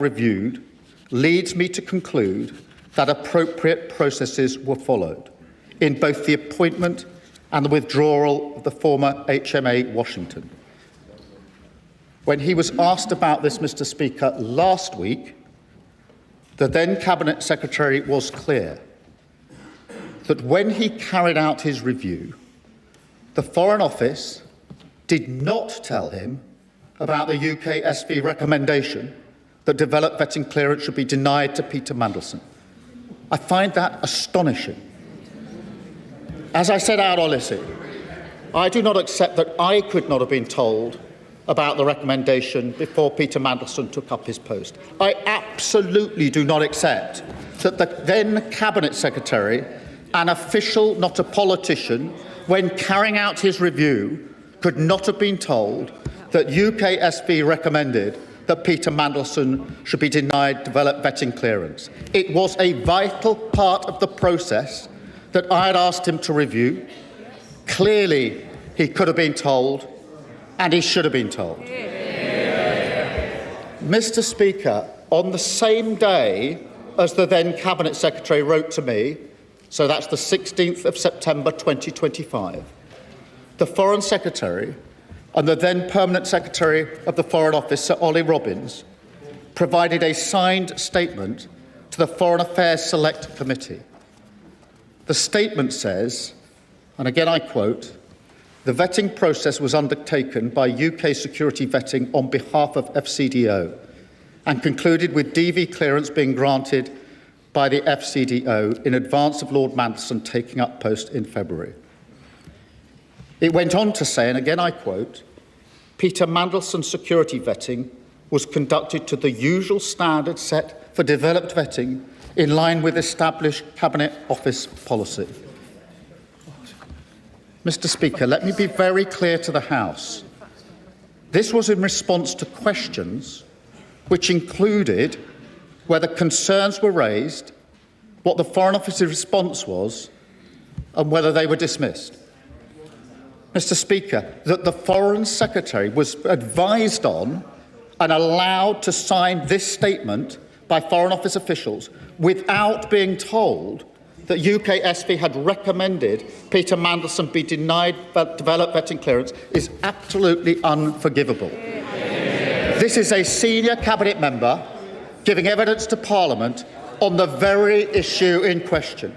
reviewed leads me to conclude that appropriate processes were followed in both the appointment and the withdrawal of the former HMA Washington. When he was asked about this, Mr. Speaker, last week, the then Cabinet Secretary was clear that when he carried out his review, the Foreign Office did not tell him about the UK SV recommendation that developed vetting clearance should be denied to Peter Mandelson. I find that astonishing. As I said out Odyssey, I do not accept that I could not have been told about the recommendation before Peter Mandelson took up his post. I absolutely do not accept that the then Cabinet Secretary, an official, not a politician, when carrying out his review, could not have been told that UK SV recommended that Peter Mandelson should be denied developed vetting clearance. It was a vital part of the process that I had asked him to review. Clearly, he could have been told, and he should have been told. Mr. Speaker, on the same day as the then Cabinet Secretary wrote to me, so that's the 16th of September 2025, the Foreign Secretary and the then Permanent Secretary of the Foreign Office, Sir Ollie Robbins, provided a signed statement to the Foreign Affairs Select Committee. The statement says, and again I quote, "The vetting process was undertaken by UK security vetting on behalf of FCDO and concluded with DV clearance being granted by the FCDO in advance of Lord Mandelson taking up post in February." It went on to say, and again I quote, "Peter Mandelson's security vetting was conducted to the usual standards set for developed vetting in line with established Cabinet Office policy." Mr. Speaker, let me be very clear to the House. This was in response to questions which included whether concerns were raised, what the Foreign Office's response was, and whether they were dismissed. Mr. Speaker, that the Foreign Secretary was advised on and allowed to sign this statement by Foreign Office officials without being told that UK SV had recommended Peter Mandelson be denied developed vetting clearance is absolutely unforgivable. This is a senior Cabinet member giving evidence to Parliament on the very issue in question.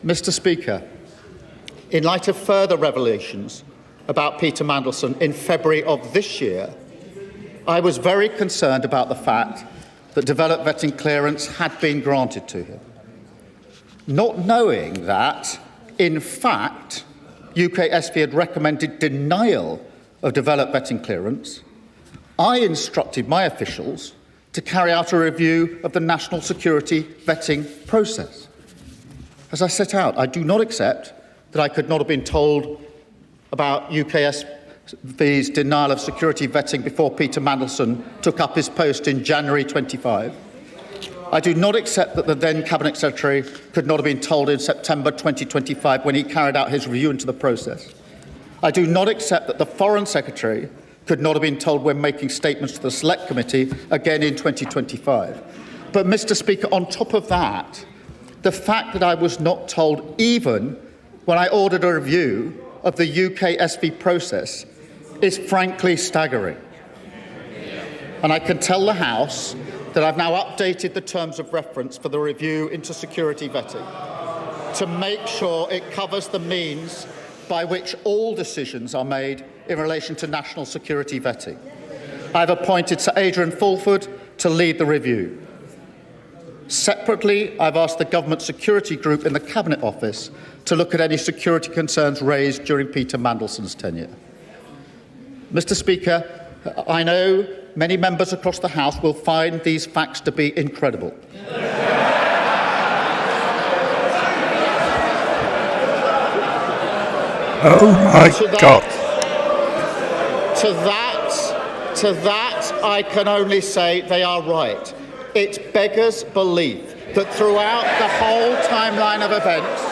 Mr. Speaker, in light of further revelations about Peter Mandelson in February of this year, I was very concerned about the fact that developed vetting clearance had been granted to him. Not knowing that, in fact, UK SV had recommended denial of developed vetting clearance, I instructed my officials to carry out a review of the national security vetting process. As I set out, I do not accept that I could not have been told about UKSV's denial of security vetting before Peter Mandelson took up his post in January 25. I do not accept that the then Cabinet Secretary could not have been told in September 2025 when he carried out his review into the process. I do not accept that the Foreign Secretary could not have been told when making statements to the Select Committee again in 2025. But, Mr. Speaker, on top of that, the fact that I was not told even when I ordered a review of the UK SV process is frankly staggering. And I can tell the House that I've now updated the terms of reference for the review into security vetting to make sure it covers the means by which all decisions are made in relation to national security vetting. I've appointed Sir Adrian Fulford to lead the review. Separately, I've asked the Government Security Group in the Cabinet Office to look at any security concerns raised during Peter Mandelson's tenure. Mr. Speaker, I know many members across the House will find these facts to be incredible. Oh my God. To that, I can only say they are right. It beggars belief that throughout the whole timeline of events,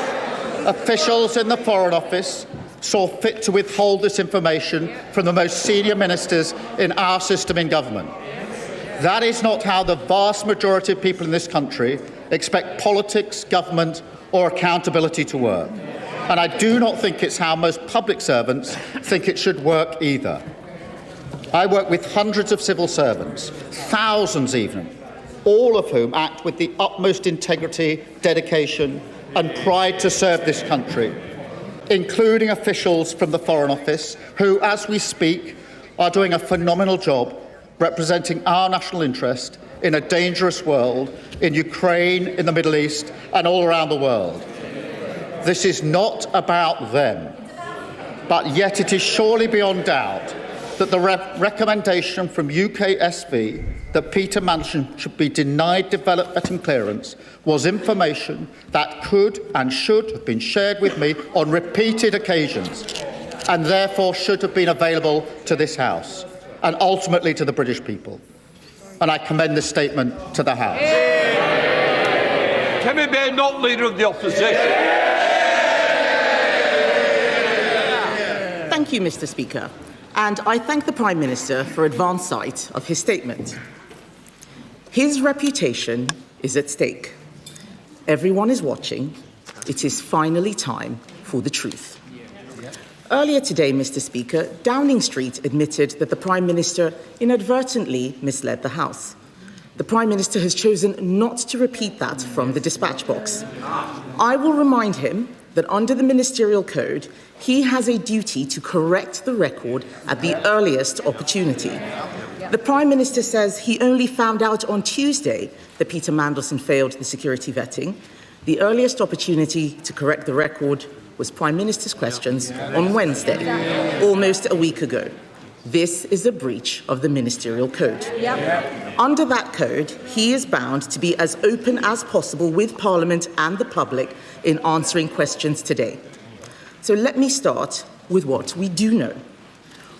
officials in the Foreign Office saw fit to withhold this information from the most senior ministers in our system in government. That is not how the vast majority of people in this country expect politics, government or accountability to work. And I do not think it's how most public servants think it should work either. I work with hundreds of civil servants, thousands even, all of whom act with the utmost integrity, dedication and pride to serve this country, including officials from the Foreign Office who, as we speak, are doing a phenomenal job representing our national interest in a dangerous world, in Ukraine, in the Middle East and all around the world. This is not about them, but yet it is surely beyond doubt that the recommendation from UKSV that Peter Mandelson should be denied development clearance was information that could and should have been shared with me on repeated occasions and therefore should have been available to this House and ultimately to the British people. And I commend this statement to the House. Timmy Bay, not Leader of the Opposition. Thank you, Mr. Speaker, and I thank the Prime Minister for advance sight of his statement. His reputation is at stake. Everyone is watching. It is finally time for the truth. Earlier today, Mr. Speaker, Downing Street admitted that the Prime Minister inadvertently misled the House. The Prime Minister has chosen not to repeat that from the dispatch box. I will remind him that under the Ministerial Code, he has a duty to correct the record at the earliest opportunity. The Prime Minister says he only found out on Tuesday that Peter Mandelson failed the security vetting. The earliest opportunity to correct the record was Prime Minister's questions on Wednesday, almost a week ago. This is a breach of the Ministerial Code. Under that code, he is bound to be as open as possible with Parliament and the public in answering questions today. So let me start with what we do know.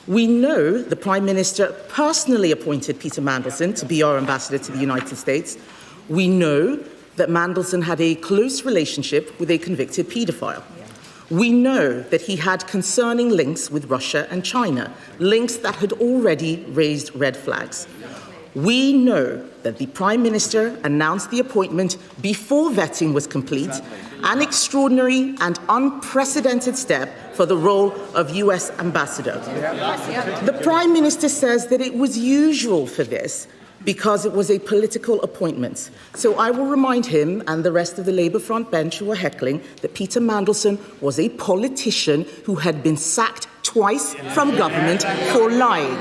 We know the Prime Minister personally appointed Peter Mandelson to be our ambassador to the United States. We know that Mandelson had a close relationship with a convicted paedophile. We know that he had concerning links with Russia and China, links that had already raised red flags. We know that the Prime Minister announced the appointment before vetting was complete, an extraordinary and unprecedented step for the role of US ambassador. The Prime Minister says that it was usual for this because it was a political appointment. So I will remind him and the rest of the Labour front bench who are heckling that Peter Mandelson was a politician who had been sacked twice from government for lying.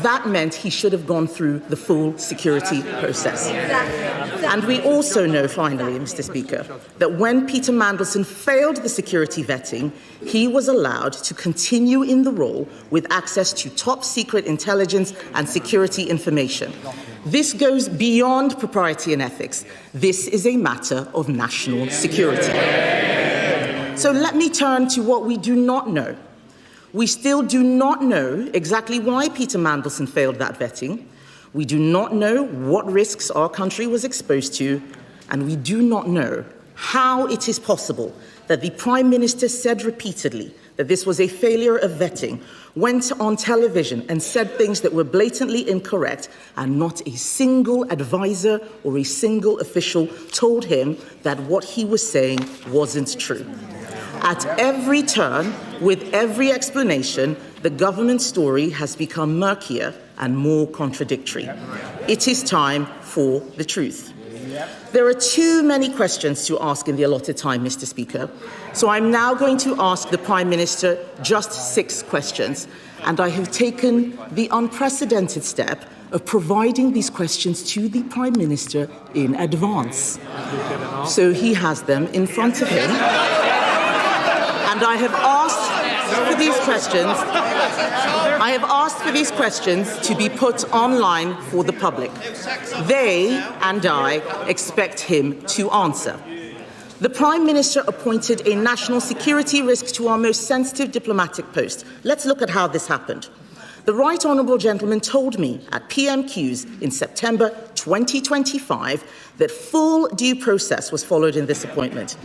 That meant he should have gone through the full security process. And we also know, finally, Mr. Speaker, that when Peter Mandelson failed the security vetting, he was allowed to continue in the role with access to top-secret intelligence and security information. This goes beyond propriety and ethics. This is a matter of national security. So let me turn to what we do not know. We still do not know exactly why Peter Mandelson failed that vetting. We do not know what risks our country was exposed to, and we do not know how it is possible that the Prime Minister said repeatedly that this was a failure of vetting, went on television and said things that were blatantly incorrect, and not a single advisor or a single official told him that what he was saying wasn't true. At every turn, with every explanation, the government story has become murkier and more contradictory. It is time for the truth. There are too many questions to ask in the allotted time, Mr. Speaker, so I'm now going to ask the Prime Minister just 6 questions, and I have taken the unprecedented step of providing these questions to the Prime Minister in advance. So he has them in front of him. And I have asked for these questions to be put online for the public. They and I expect him to answer. The Prime Minister appointed a national security risk to our most sensitive diplomatic post. Let's look at how this happened. The Right Honourable Gentleman told me at PMQs in September 2025 that full due process was followed in this appointment.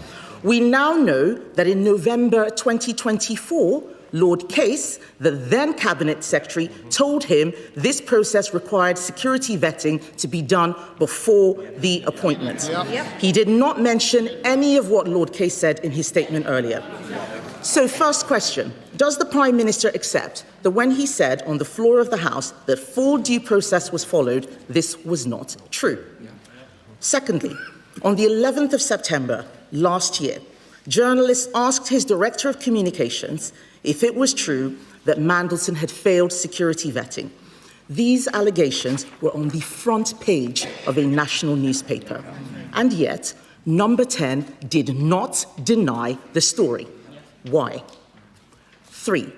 We now know that in November 2024, Lord Case, the then Cabinet Secretary, told him this process required security vetting to be done before the appointment. He did not mention any of what Lord Case said in his statement earlier. So, first question, does the Prime Minister accept that when he said on the floor of the House that full due process was followed, this was not true? Secondly, on the 11th of September last year, journalists asked his Director of Communications if it was true that Mandelson had failed security vetting. These allegations were on the front page of a national newspaper, and yet Number 10 did not deny the story. Why? 3.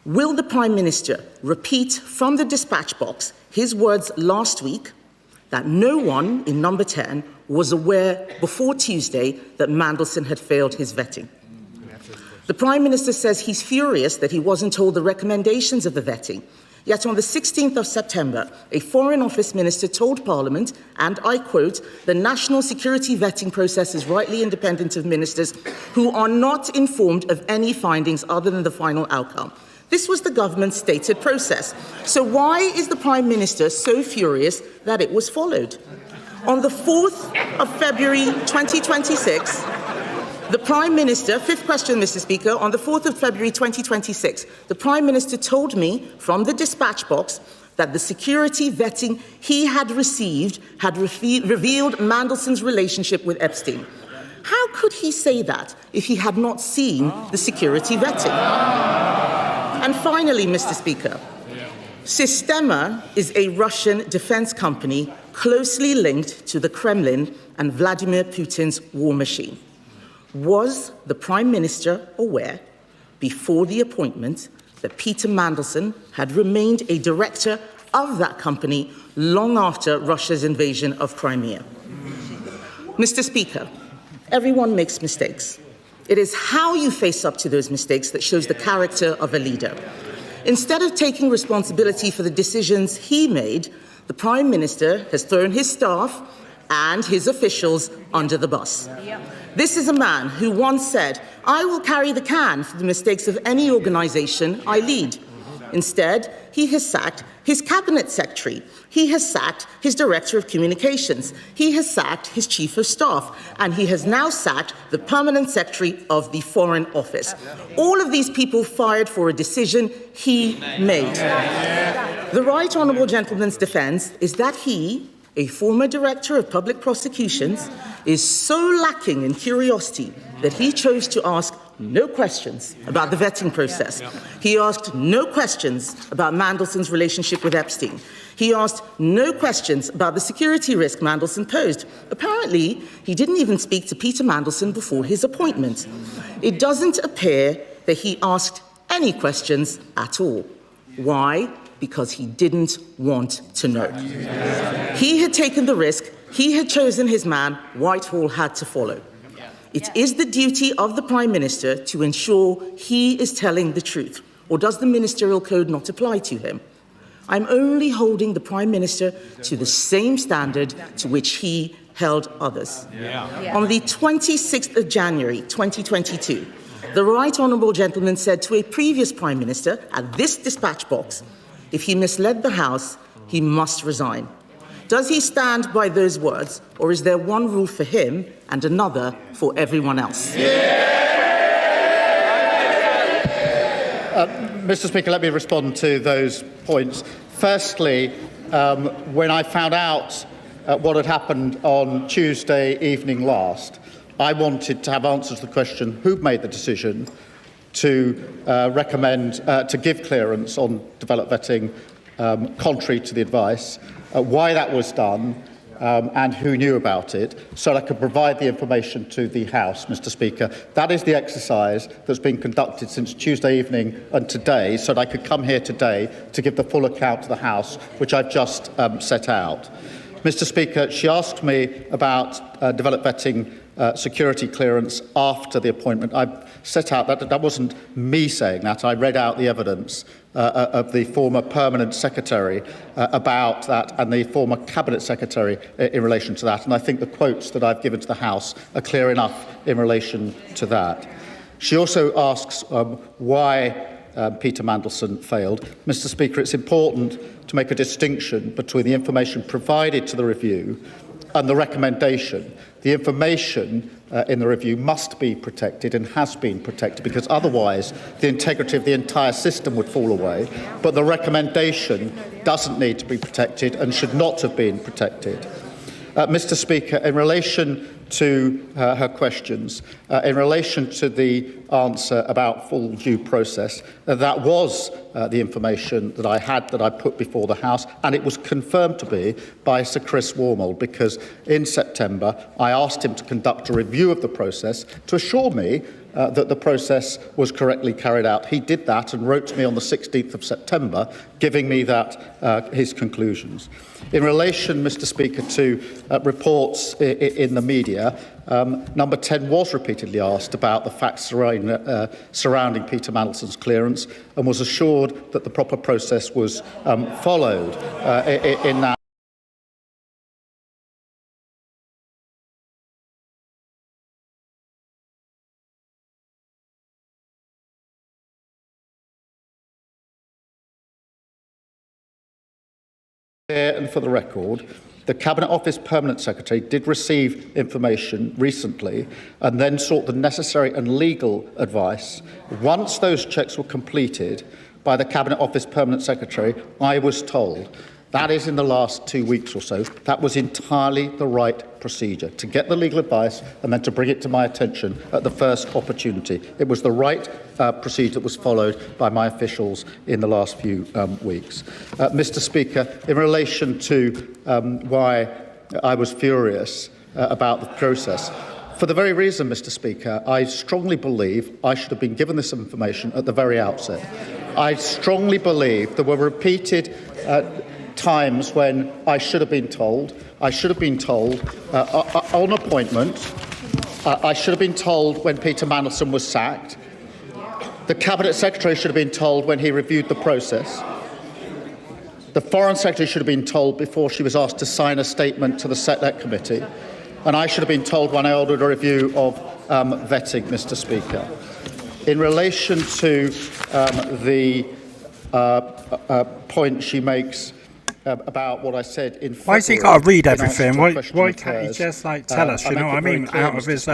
Will the Prime Minister repeat from the dispatch box his words last week that no one in Number 10 was aware before Tuesday that Mandelson had failed his vetting? The Prime Minister says he's furious that he wasn't told the recommendations of the vetting. Yet on the 16th of September, a Foreign Office Minister told Parliament, and I quote, "The national security vetting process is rightly independent of ministers who are not informed of any findings other than the final outcome." This was the government's stated process. So why is the Prime Minister so furious that it was followed? On the 4th of February 2026, the Prime Minister, fifth question, Mr. Speaker, on the 4th of February 2026, the Prime Minister told me from the dispatch box that the security vetting he had received had revealed Mandelson's relationship with Epstein. How could he say that if he had not seen the security vetting? And finally, Mr. Speaker, Sistema is a Russian defense company closely linked to the Kremlin and Vladimir Putin's war machine. Was the Prime Minister aware before the appointment that Peter Mandelson had remained a director of that company long after Russia's invasion of Crimea? Mr. Speaker, everyone makes mistakes. It is how you face up to those mistakes that shows the character of a leader. Instead of taking responsibility for the decisions he made, the Prime Minister has thrown his staff and his officials under the bus. This is a man who once said, "I will carry the can for the mistakes of any organisation I lead." Instead, he has sacked his Cabinet Secretary. He has sacked his Director of Communications. He has sacked his Chief of Staff. And he has now sacked the Permanent Secretary of the Foreign Office. All of these people fired for a decision he made. The Right Honourable Gentleman's defence is that he, a former Director of Public Prosecutions, is so lacking in curiosity that he chose to ask no questions about the vetting process. He asked no questions about Mandelson's relationship with Epstein. He asked no questions about the security risk Mandelson posed. Apparently, he didn't even speak to Peter Mandelson before his appointment. It doesn't appear that he asked any questions at all. Why? Because he didn't want to know. He had taken the risk. He had chosen his man. Whitehall had to follow. It is the duty of the Prime Minister to ensure he is telling the truth. Or does the Ministerial Code not apply to him? I'm only holding the Prime Minister to the same standard to which he held others. On the 26th of January 2022, the Right Honourable Gentleman said to a previous Prime Minister at this dispatch box, if he misled the House, he must resign. Does he stand by those words, or is there one rule for him and another for everyone else? Mr. Speaker, let me respond to those points. Firstly, when I found out what had happened on Tuesday evening last, I wanted to have answers to the question who made the decision to recommend to give clearance on developed vetting contrary to the advice, why that was done, and who knew about it, so I could provide the information to the House, Mr. Speaker. That is the exercise that's been conducted since Tuesday evening and today, so that I could come here today to give the full account to the House, which I've just set out. Mr. Speaker, she asked me about developed vetting security clearance after the appointment. I set out that wasn't me saying that. I read out the evidence of the former Permanent Secretary about that and the former Cabinet Secretary in relation to that. And I think the quotes that I've given to the House are clear enough in relation to that. She also asks why Peter Mandelson failed. Mr. Speaker, it's important to make a distinction between the information provided to the review and the recommendation. The information in the review must be protected and has been protected, because otherwise the integrity of the entire system would fall away. But the recommendation doesn't need to be protected and should not have been protected. Mr. Speaker, in relation to her questions, in relation to the answer about full due process, that was the information that I had, that I put before the House, and it was confirmed to be by Sir Chris Wormald, because in September I asked him to conduct a review of the process to assure me that the process was correctly carried out. He did that and wrote to me on the 16th of September, giving me his conclusions. In relation, Mr. Speaker, to reports in the media, Number 10 was repeatedly asked about the facts surrounding Peter Mandelson's clearance and was assured that the proper process was followed in that. And for the record, the Cabinet Office Permanent Secretary did receive information recently and then sought the necessary and legal advice. Once those checks were completed by the Cabinet Office Permanent Secretary, I was told, that is in the last 2 weeks or so, that was entirely the right procedure, to get the legal advice and then to bring it to my attention at the first opportunity. It was the right procedure that was followed by my officials in the last few weeks. Mr. Speaker, in relation to why I was furious about the process, for the very reason, Mr. Speaker, I strongly believe I should have been given this information at the very outset. I strongly believe there were repeated times when I should have been told. I should have been told on appointment. I should have been told when Peter Mandelson was sacked. The Cabinet Secretary should have been told when he reviewed the process. The Foreign Secretary should have been told before she was asked to sign a statement to the Select Committee. And I should have been told when I ordered a review of vetting, Mr. Speaker. In relation to the point she makes about what I said in February. Why has he got to read everything? Why can't he just tell us? You know what I mean? Out of his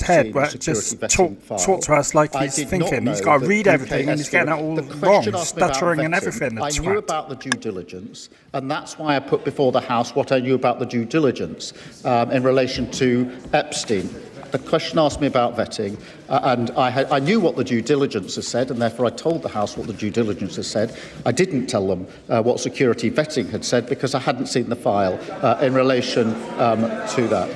head, but just talk to us like he's thinking. He's got to read everything, and he's getting it all wrong, stuttering and everything. I knew about the due diligence, and that's why I put before the House what I knew about the due diligence in relation to Epstein. The question asked me about vetting, and I knew what the due diligence has said, and therefore I told the House what the due diligence has said. I didn't tell them what security vetting had said because I hadn't seen the file in relation to that.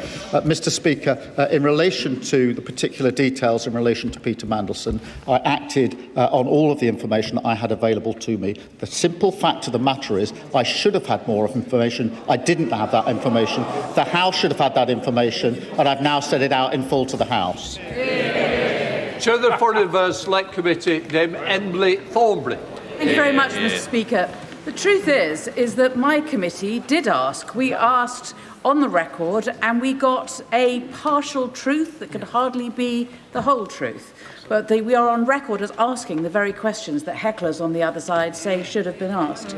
Mr. Speaker, in relation to the particular details in relation to Peter Mandelson, I acted on all of the information that I had available to me. The simple fact of the matter is I should have had more information. I didn't have that information. The House should have had that information, and I've now set it out in full to the House. Chair of the Foreign Affairs Select Committee, Dame Emily Thornbury. Thank you very much, Mr. Speaker. The truth is that my committee did ask. We asked on the record, and we got a partial truth that could hardly be the whole truth. But we are on record as asking the very questions that hecklers on the other side say should have been asked.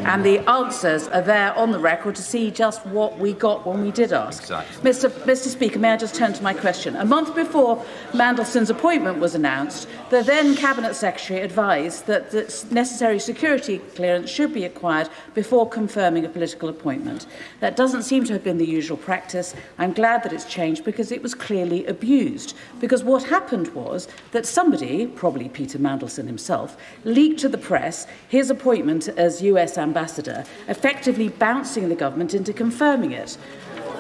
And the answers are there on the record to see just what we got when we did ask. Exactly. Mr. Speaker, may I just turn to my question? A month before Mandelson's appointment was announced, the then Cabinet Secretary advised that the necessary security clearance should be acquired before confirming a political appointment. That doesn't seem to have been the usual practice. I'm glad that it's changed because it was clearly abused. Because what happened was that somebody, probably Peter Mandelson himself, leaked to the press his appointment as US ambassador, effectively bouncing the government into confirming it.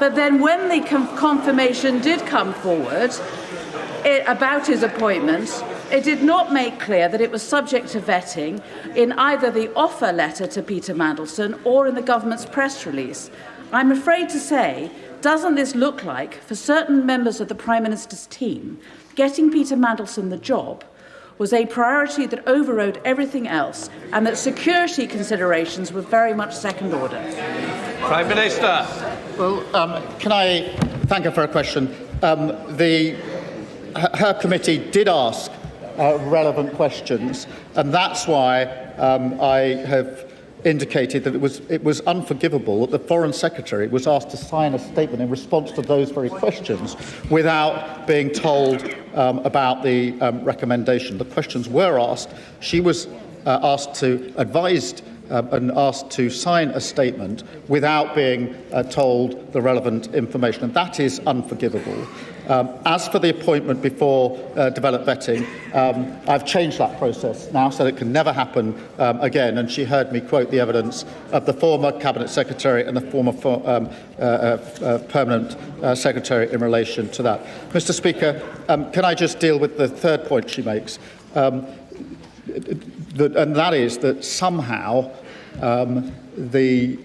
But then when the confirmation did come forward about his appointment, it did not make clear that it was subject to vetting in either the offer letter to Peter Mandelson or in the government's press release. I'm afraid to say, doesn't this look like, for certain members of the Prime Minister's team, getting Peter Mandelson the job was a priority that overrode everything else, and that security considerations were very much second order? Prime Minister. Well, can I thank her for her question? Her committee did ask relevant questions, and that's why I have indicated that it was unforgivable that the Foreign Secretary was asked to sign a statement in response to those very questions without being told about the recommendation. The questions were asked. She was advised and asked to sign a statement without being told the relevant information, and that is unforgivable. As for the appointment before developed vetting, I've changed that process now so that it can never happen again, and she heard me quote the evidence of the former Cabinet Secretary and the former Permanent Secretary in relation to that. Mr. Speaker, can I just deal with the third point she makes? And that is that somehow the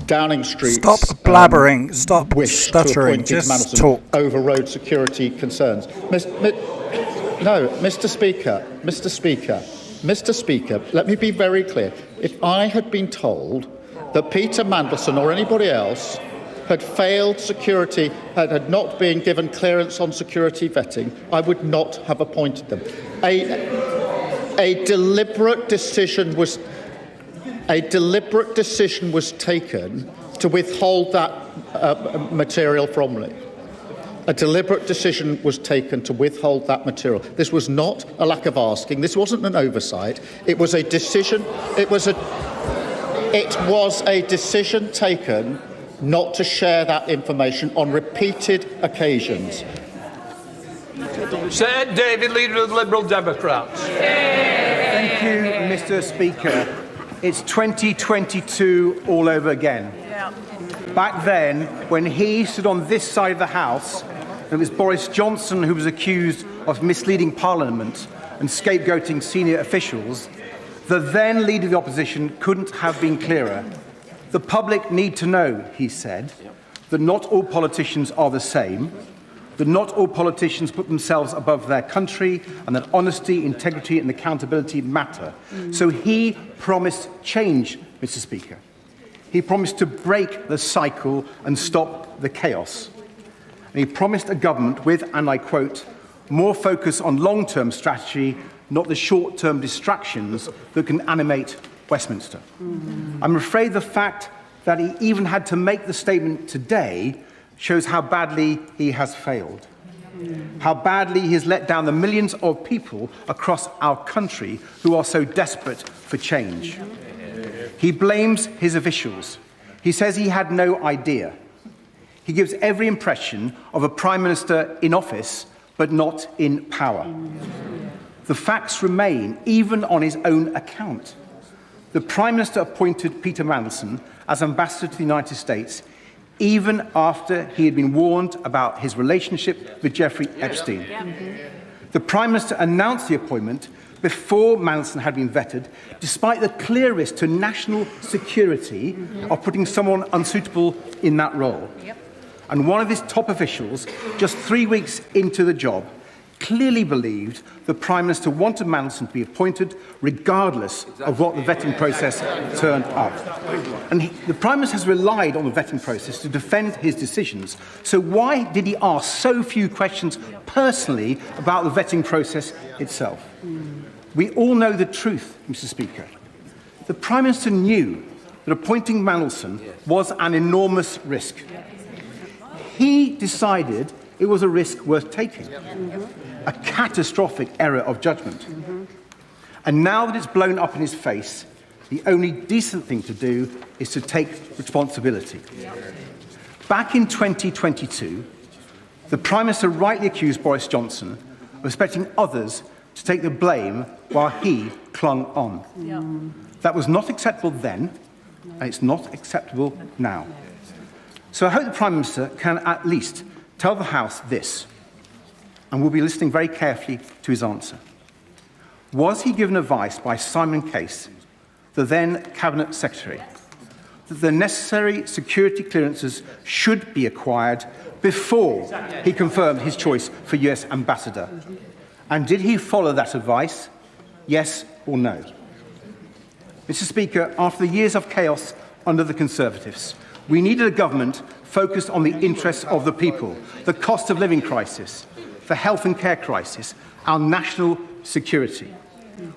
Downing Street. Stop blabbering. Stop stuttering. Just talk. Overrode security concerns. Mr. Speaker, let me be very clear. If I had been told that Peter Mandelson or anybody else had failed security, had not been given clearance on security vetting, I would not have appointed them. A deliberate decision was taken to withhold that material from me. A deliberate decision was taken to withhold that material. This was not a lack of asking. This wasn't an oversight. It was a decision. It was a decision taken not to share that information on repeated occasions. Sir David, Leader of the Liberal Democrats. Thank you, Mr. Speaker. It's 2022 all over again. Back then, when he stood on this side of the House, it was Boris Johnson who was accused of misleading Parliament and scapegoating senior officials. The then Leader of the Opposition couldn't have been clearer. The public need to know, he said, that not all politicians are the same, that not all politicians put themselves above their country, and that honesty, integrity and accountability matter. So he promised change, Mr. Speaker. He promised to break the cycle and stop the chaos. And he promised a government with, and I quote, more focus on long-term strategy, not the short-term distractions that can animate Westminster. I'm afraid the fact that he even had to make the statement today shows how badly he has failed, how badly he has let down the millions of people across our country who are so desperate for change. He blames his officials. He says he had no idea. He gives every impression of a Prime Minister in office, but not in power. The facts remain, even on his own account. The Prime Minister appointed Peter Mandelson as Ambassador to the United States even after he had been warned about his relationship with Jeffrey Epstein. The Prime Minister announced the appointment before Mandelson had been vetted, despite the clear risk to national security of putting someone unsuitable in that role. And one of his top officials, just 3 weeks into the job, clearly believed the Prime Minister wanted Mandelson to be appointed regardless of what the vetting process turned up. And the Prime Minister has relied on the vetting process to defend his decisions. So why did he ask so few questions personally about the vetting process itself? We all know the truth, Mr. Speaker. The Prime Minister knew that appointing Mandelson was an enormous risk. He decided it was a risk worth taking, a catastrophic error of judgment. And now that it's blown up in his face, the only decent thing to do is to take responsibility. Back in 2022, the Prime Minister rightly accused Boris Johnson of expecting others to take the blame while he clung on. That was not acceptable then, and it's not acceptable now. So I hope the Prime Minister can at least tell the House this, and we'll be listening very carefully to his answer. Was he given advice by Simon Case, the then Cabinet Secretary, that the necessary security clearances should be acquired before he confirmed his choice for US Ambassador? And did he follow that advice? Yes or no? Mr. Speaker, after the years of chaos under the Conservatives, we needed a government focused on the interests of the people, the cost of living crisis, the health and care crisis, our national security.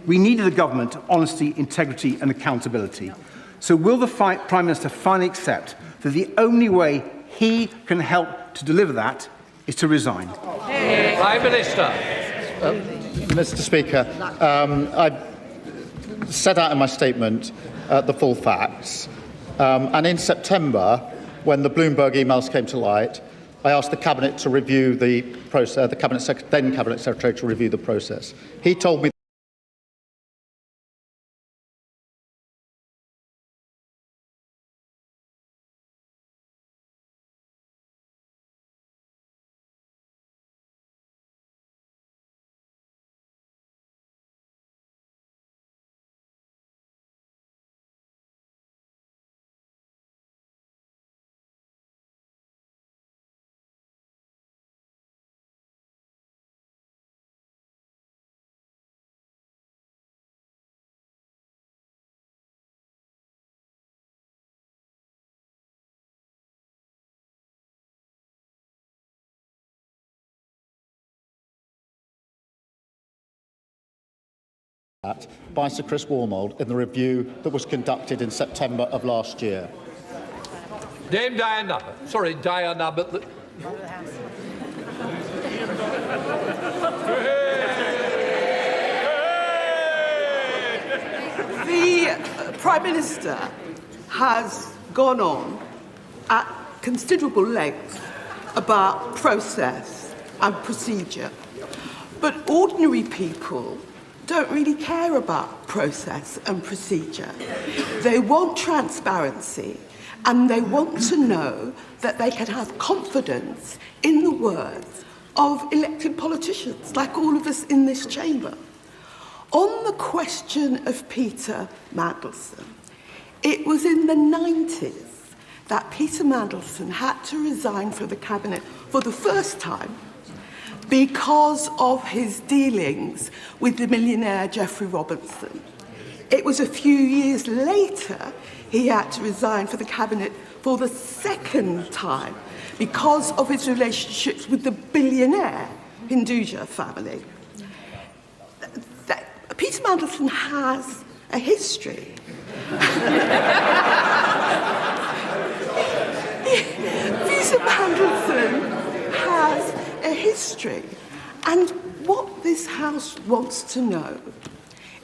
We needed a government of honesty, integrity and accountability. So will the Prime Minister finally accept that the only way he can help to deliver that is to resign? Prime Minister. Mr. Speaker, I set out in my statement the full facts. And in September, when the Bloomberg emails came to light, I asked the Cabinet to review the process, then Cabinet Secretary to review the process. He told me by Sir Chris Wormold in the review that was conducted in September of last year. Dame Diane Abbott. Sorry, Diane Abbott. The Prime Minister has gone on at considerable length about process and procedure, but ordinary people don't really care about process and procedure. They want transparency and they want to know that they can have confidence in the words of elected politicians, like all of us in this chamber. On the question of Peter Mandelson, it was in the 90s that Peter Mandelson had to resign from the Cabinet for the first time because of his dealings with the millionaire Geoffrey Robinson. It was a few years later he had to resign from the Cabinet for the second time because of his relationships with the billionaire Hinduja family. Peter Mandelson has a history. Peter Mandelson has a history. And what this House wants to know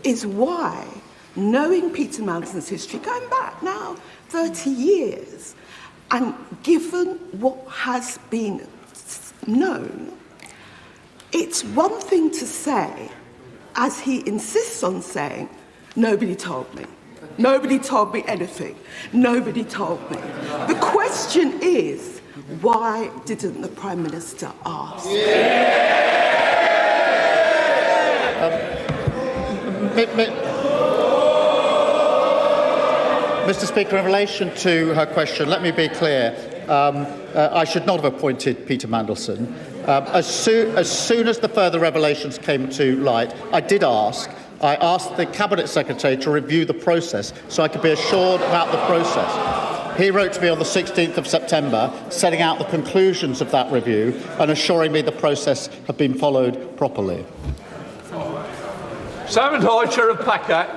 is why, knowing Peter Mandelson's history, going back now 30 years, and given what has been known, it's one thing to say, as he insists on saying, nobody told me. Nobody told me anything. Nobody told me. The question is, why didn't the Prime Minister ask? Mr. Speaker, in relation to her question, let me be clear. I should not have appointed Peter Mandelson. As soon as the further revelations came to light, I asked the Cabinet Secretary to review the process so I could be assured about the process. He wrote to me on the 16th of September, setting out the conclusions of that review and assuring me the process had been followed properly. Simon Hoycher of Packer.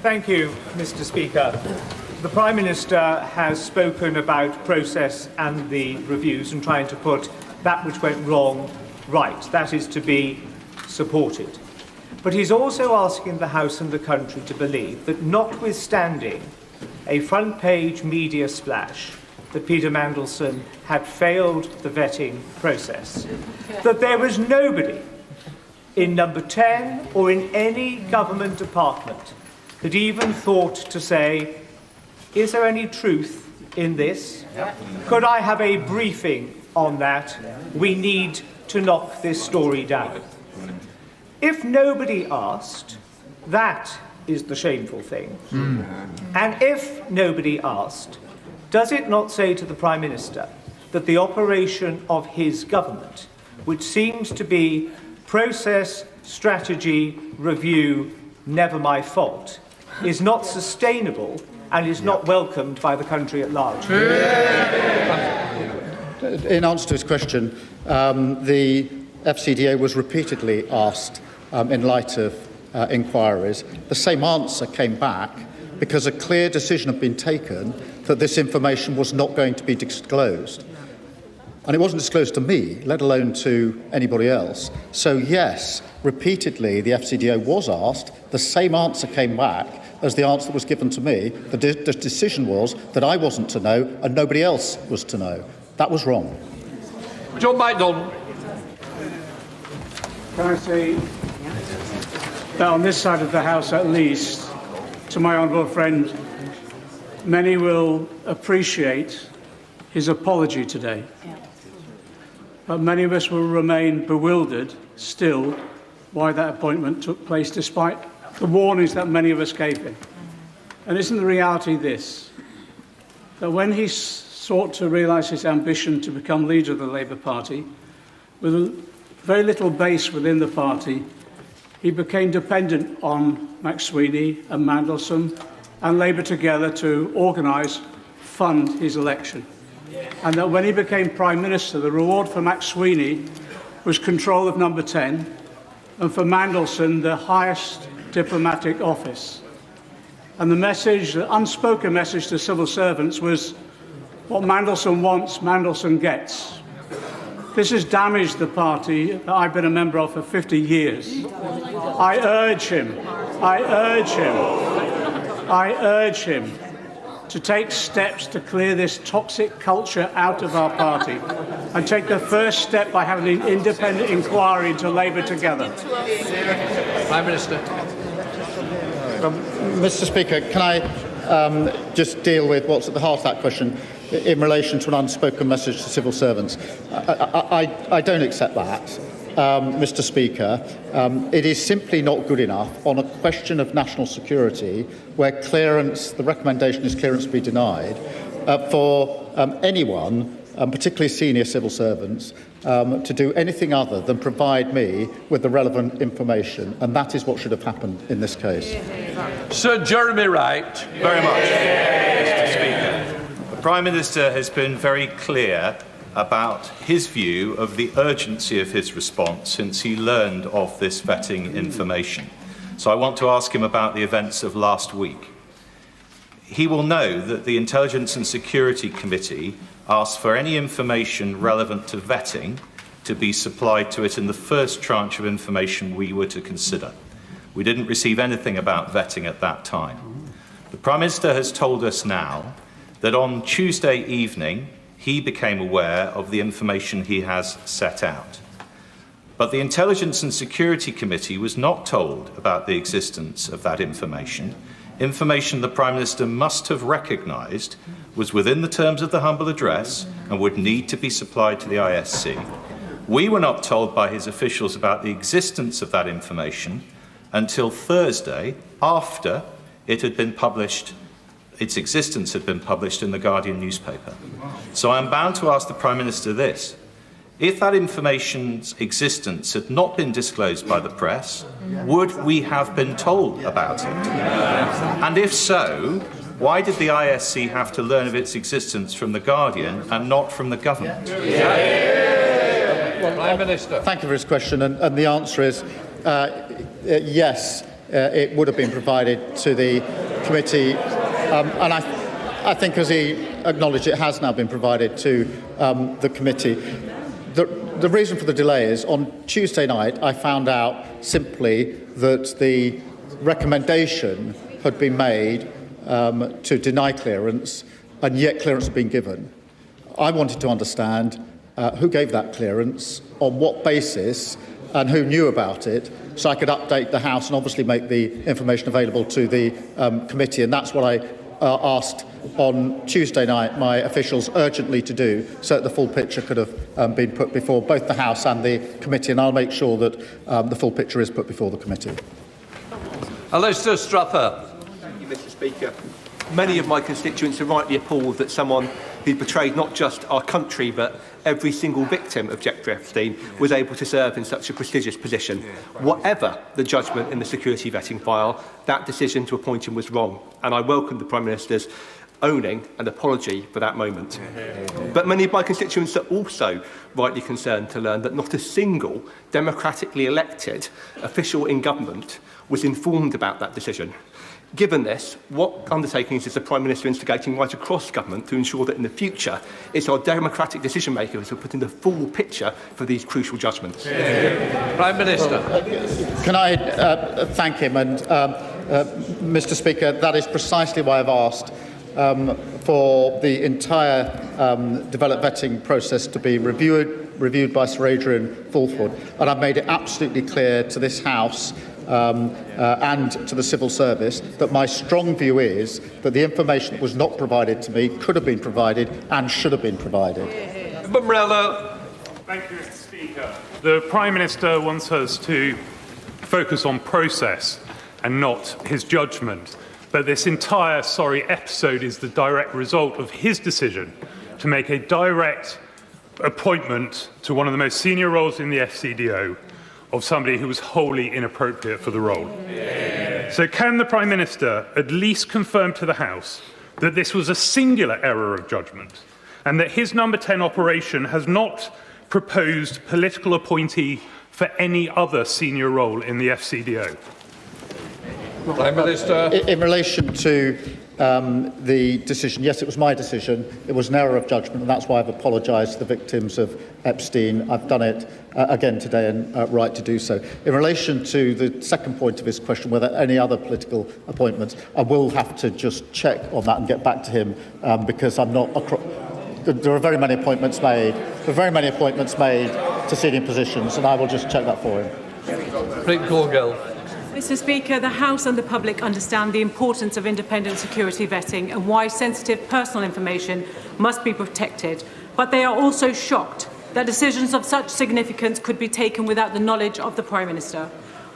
Thank you, Mr. Speaker. The Prime Minister has spoken about process and the reviews and trying to put that which went wrong right. That is to be supported. But he's also asking the House and the country to believe that, notwithstanding a front-page media splash that Peter Mandelson had failed the vetting process, that there was nobody in Number 10 or in any government department that even thought to say, is there any truth in this? Could I have a briefing on that? We need to knock this story down. If nobody asked, that is the shameful thing. And if nobody asked, does it not say to the Prime Minister that the operation of his government, which seems to be process, strategy, review, never my fault, is not sustainable and is not welcomed by the country at large? in answer to his question, the FCDA was repeatedly asked, in light of inquiries, the same answer came back because a clear decision had been taken that this information was not going to be disclosed. And it wasn't disclosed to me, let alone to anybody else. So yes, repeatedly the FCDA was asked, the same answer came back as the answer that was given to me. The decision was that I wasn't to know and nobody else was to know. That was wrong. John MacDonald. Can I say that on this side of the House at least, to my honourable friend, many will appreciate his apology today. But many of us will remain bewildered still why that appointment took place despite the warnings that many of us gave him. And isn't the reality this, that when he sought to realise his ambition to become leader of the Labour Party, with very little base within the party, he became dependent on McSweeney and Mandelson and Labour together to organise, fund his election. And that when he became Prime Minister, the reward for McSweeney was control of Number 10, and for Mandelson, the highest diplomatic office. And the message, the unspoken message to civil servants was, what Mandelson wants, Mandelson gets. This has damaged the party that I've been a member of for 50 years. I urge him to take steps to clear this toxic culture out of our party and take the first step by having an independent inquiry into Labour together. Prime Minister. Mr. Speaker, can I just deal with what's at the heart of that question in relation to an unspoken message to civil servants? I don't accept that, Mr. Speaker. It is simply not good enough on a question of national security where clearance, the recommendation is clearance be denied, for anyone, particularly senior civil servants, to do anything other than provide me with the relevant information, and that is what should have happened in this case. Sir Jeremy Wright. Very much, Mr. Speaker. The Prime Minister has been very clear about his view of the urgency of his response since he learned of this vetting information. So I want to ask him about the events of last week. He will know that the Intelligence and Security Committee asked for any information relevant to vetting to be supplied to it in the first tranche of information we were to consider. We didn't receive anything about vetting at that time. The Prime Minister has told us now that on Tuesday evening he became aware of the information he has set out. But the Intelligence and Security Committee was not told about the existence of that information. Information the Prime Minister must have recognised was within the terms of the humble address and would need to be supplied to the ISC. We were not told by his officials about the existence of that information until Thursday, after it had been published, its existence had been published in the Guardian newspaper. So I am bound to ask the Prime Minister this. If that information's existence had not been disclosed by the press, would we have been told about it? And if so, why did the ISC have to learn of its existence from the Guardian and not from the government? Prime Minister. Thank you for his question, and the answer is yes, it would have been provided to the committee, and I think, as he acknowledged, it has now been provided to the committee. The reason for the delay is on Tuesday night I found out simply that the recommendation had been made to deny clearance, and yet clearance had been given. I wanted to understand who gave that clearance, on what basis, and who knew about it, so I could update the House and obviously make the information available to the committee. And that's what I asked on Tuesday night my officials urgently to do, so that the full picture could have been put before both the House and the committee. And I'll make sure that the full picture is put before the committee. Alistair Strapper. Thank you, Mr. Speaker. Many of my constituents are rightly appalled that someone who betrayed not just our country but every single victim of Jeffrey Epstein was able to serve in such a prestigious position. Whatever the judgment in the security vetting file, that decision to appoint him was wrong. And I welcome the Prime Minister's owning an apology for that moment. But many of my constituents are also rightly concerned to learn that not a single democratically elected official in government was informed about that decision. Given this, what undertakings is the Prime Minister instigating right across government to ensure that in the future it's our democratic decision makers who are putting the full picture for these crucial judgments? Prime Minister. Can I thank him? And Mr. Speaker, that is precisely why I've asked for the entire developed vetting process to be reviewed by Sir Adrian Fulford. And I've made it absolutely clear to this House and to the civil service that my strong view is that the information that was not provided to me could have been provided and should have been provided. Thank you, Mr. Speaker. The Prime Minister wants us to focus on process and not his judgment. But this entire episode is the direct result of his decision to make a direct appointment to one of the most senior roles in the FCDO of somebody who was wholly inappropriate for the role. So can the Prime Minister at least confirm to the House that this was a singular error of judgment and that his number 10 operation has not proposed political appointee for any other senior role in the FCDO? Prime Minister. In relation to the decision, yes, it was my decision. It was an error of judgment, and that's why I've apologised to the victims of Epstein. I've done it again today and right to do so. In relation to the second point of his question, whether any other political appointments, I will have to just check on that and get back to him because I'm not. There are very many appointments made. There are very many appointments made to senior positions, and I will just check that for him. Mr. Speaker, the House and the public understand the importance of independent security vetting and why sensitive personal information must be protected, but they are also shocked that decisions of such significance could be taken without the knowledge of the Prime Minister.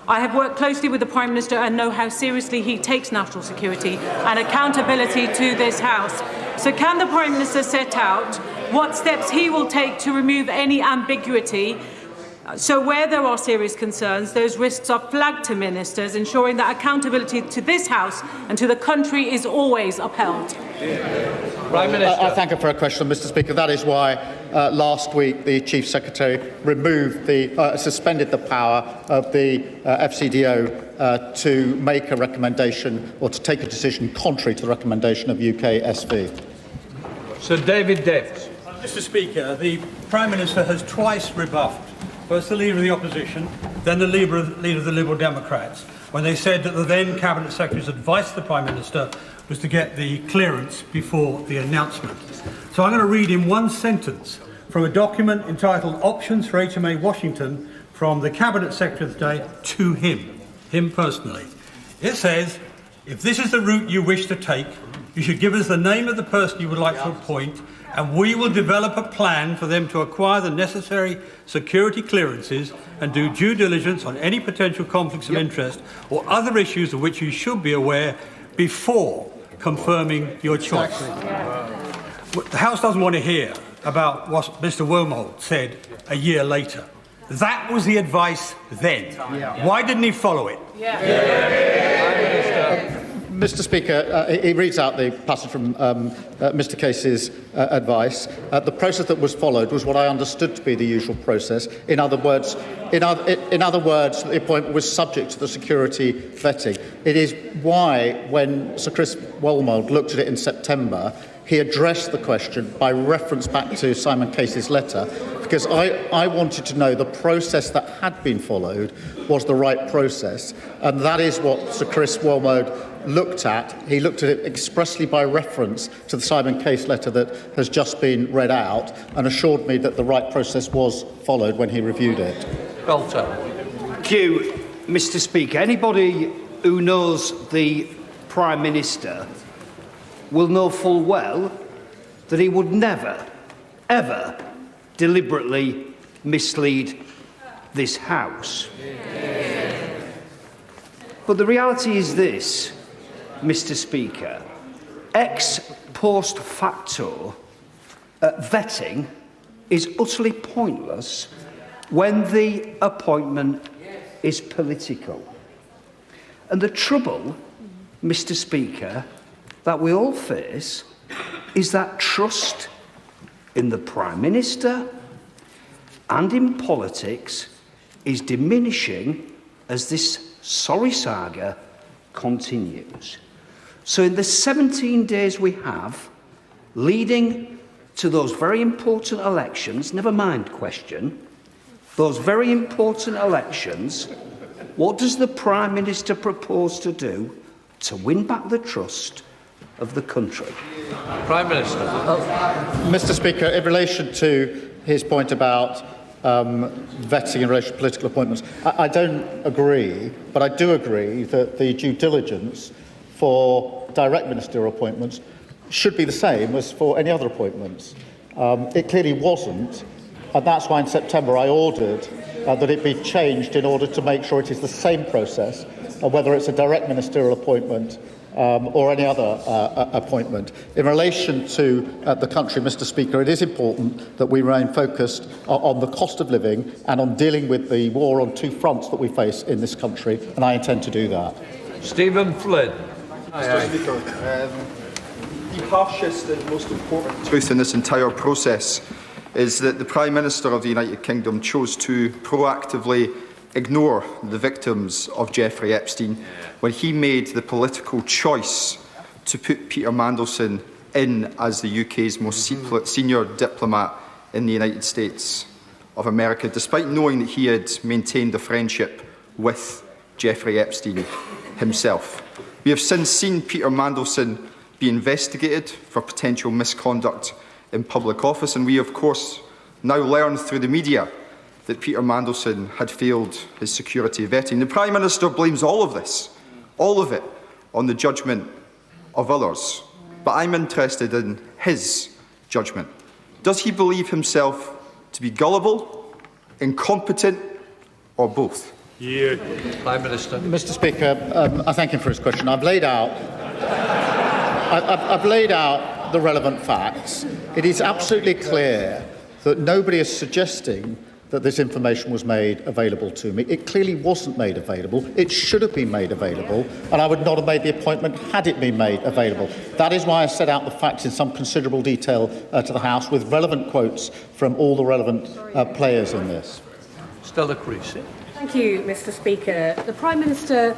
I have worked closely with the Prime Minister and know how seriously he takes national security and accountability to this House. So can the Prime Minister set out what steps he will take to remove any ambiguity so where there are serious concerns, those risks are flagged to ministers, ensuring that accountability to this House and to the country is always upheld? Prime Minister. I thank her for her question, Mr. Speaker. That is why last week the Chief Secretary removed suspended the power of the FCDO to make a recommendation or to take a decision contrary to the recommendation of UK SV. Sir David Deft. Mr. Speaker, the Prime Minister has twice rebuffed first the Leader of the Opposition, then the Leader of the Liberal Democrats, when they said that the then Cabinet Secretary's advice to the Prime Minister was to get the clearance before the announcement. So I'm going to read in one sentence from a document entitled Options for HMA Washington from the Cabinet Secretary of the day to him personally. It says, if this is the route you wish to take, you should give us the name of the person you would like to appoint, and we will develop a plan for them to acquire the necessary security clearances and do due diligence on any potential conflicts of interest or other issues of which you should be aware before confirming your choice. The House doesn't want to hear about what Mr. Wormholt said a year later. That was the advice then. Why didn't he follow it? Mr. Speaker, he reads out the passage from Mr. Case's advice. The process that was followed was what I understood to be the usual process. In other words, the appointment was subject to the security vetting. It is why, when Sir Chris Wormholt looked at it in September, he addressed the question by reference back to Simon Case's letter, because I wanted to know the process that had been followed was the right process, and that is what Sir Chris Wormholt looked at. He looked at it expressly by reference to the Simon Case letter that has just been read out and assured me that the right process was followed when he reviewed it. Thank you, Mr. Speaker. Anybody who knows the Prime Minister will know full well that he would never, ever deliberately mislead this House. But the reality is this, Mr. Speaker, ex post facto vetting is utterly pointless when the appointment is political. And the trouble, Mr. Speaker, that we all face is that trust in the Prime Minister and in politics is diminishing as this sorry saga continues. So in the 17 days we have leading to those very important elections, never mind question, those very important elections, what does the Prime Minister propose to do to win back the trust of the country? Prime Minister. Mr. Speaker, in relation to his point about vetting in relation to political appointments, I don't agree, but I do agree that the due diligence for direct ministerial appointments should be the same as for any other appointments. It clearly wasn't, and that's why in September I ordered that it be changed in order to make sure it is the same process, whether it's a direct ministerial appointment or any other appointment. In relation to the country, Mr. Speaker, it is important that we remain focused on the cost of living and on dealing with the war on two fronts that we face in this country, and I intend to do that. Stephen Flynn. Mr. Speaker, the harshest and most important truth in this entire process is that the Prime Minister of the United Kingdom chose to proactively ignore the victims of Jeffrey Epstein when he made the political choice to put Peter Mandelson in as the UK's most senior diplomat in the United States of America, despite knowing that he had maintained a friendship with Jeffrey Epstein himself. We have since seen Peter Mandelson be investigated for potential misconduct in public office, and we, of course, now learn through the media that Peter Mandelson had failed his security vetting. The Prime Minister blames all of this, all of it, on the judgment of others. But I'm interested in his judgment. Does he believe himself to be gullible, incompetent, or both? Yeah. Prime Minister. Mr. Speaker, I thank him for his question. I've laid out the relevant facts. It is absolutely clear that nobody is suggesting that this information was made available to me. It clearly wasn't made available. It should have been made available, and I would not have made the appointment had it been made available. That is why I set out the facts in some considerable detail to the House, with relevant quotes from all the relevant players in this. Stella Creasy. Thank you, Mr. Speaker. The Prime Minister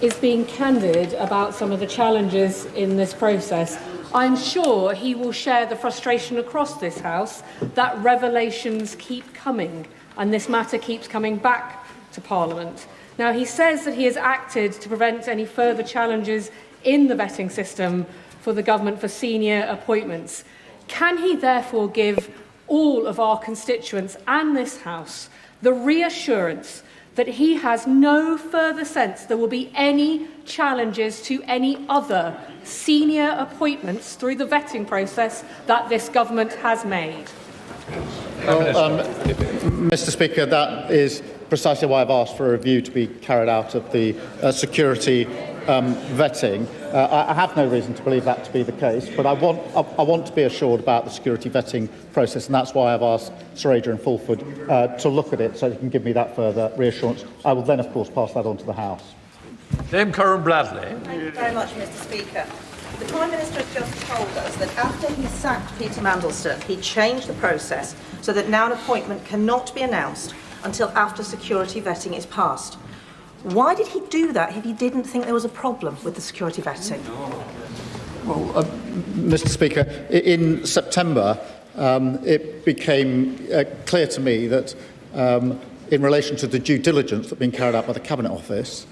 is being candid about some of the challenges in this process. I'm sure he will share the frustration across this House that revelations keep coming and this matter keeps coming back to Parliament. Now, he says that he has acted to prevent any further challenges in the vetting system for the government for senior appointments. Can he therefore give all of our constituents and this House the reassurance that he has no further sense there will be any challenges to any other senior appointments through the vetting process that this government has made? Well, Mr. Speaker, that is precisely why I've asked for a review to be carried out of the security vetting. I have no reason to believe that to be the case, but I want to be assured about the security vetting process, and that's why I've asked Sir Adrian Fulford to look at it so he can give me that further reassurance. I will then, of course, pass that on to the House. Dame Karen Bradley. Thank you very much, Mr. Speaker. The Prime Minister has just told us that after he sacked Peter Mandelson, he changed the process so that now an appointment cannot be announced until after security vetting is passed. Why did he do that if he didn't think there was a problem with the security vetting? Well, Mr. Speaker, in September, it became clear to me that in relation to the due diligence that had been carried out by the Cabinet Office,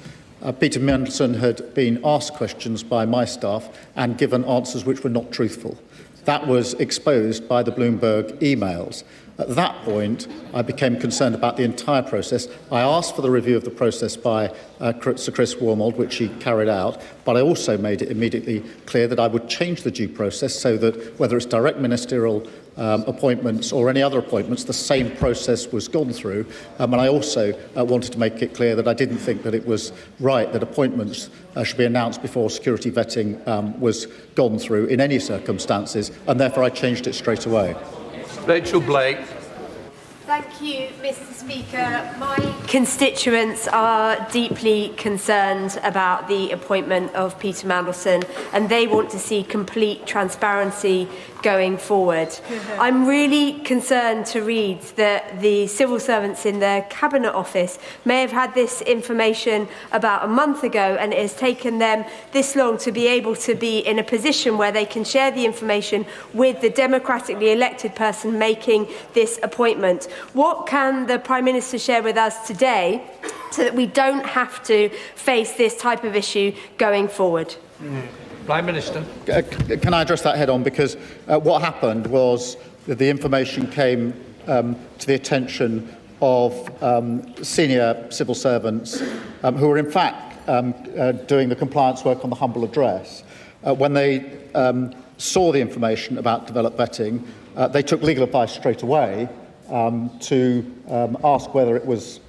Peter Mandelson had been asked questions by my staff and given answers which were not truthful. That was exposed by the Bloomberg emails. At that point, I became concerned about the entire process. I asked for the review of the process by Sir Chris Wormold, which he carried out, but I also made it immediately clear that I would change the due process so that whether it's direct ministerial appointments or any other appointments, the same process was gone through. And I also wanted to make it clear that I didn't think that it was right that appointments should be announced before security vetting was gone through in any circumstances, and therefore I changed it straight away. Rachel Blake. Thank you, Mr. Speaker. My constituents are deeply concerned about the appointment of Peter Mandelson, and they want to see complete transparency going forward. I'm really concerned to read that the civil servants in the Cabinet Office may have had this information about a month ago, and it has taken them this long to be able to be in a position where they can share the information with the democratically elected person making this appointment. What can the Prime Minister share with us today so that we don't have to face this type of issue going forward? Prime Minister. Can I address that head on? Because what happened was that the information came to the attention of senior civil servants who were in fact doing the compliance work on the humble address. When they saw the information about developed vetting, they took legal advice straight away to ask whether it was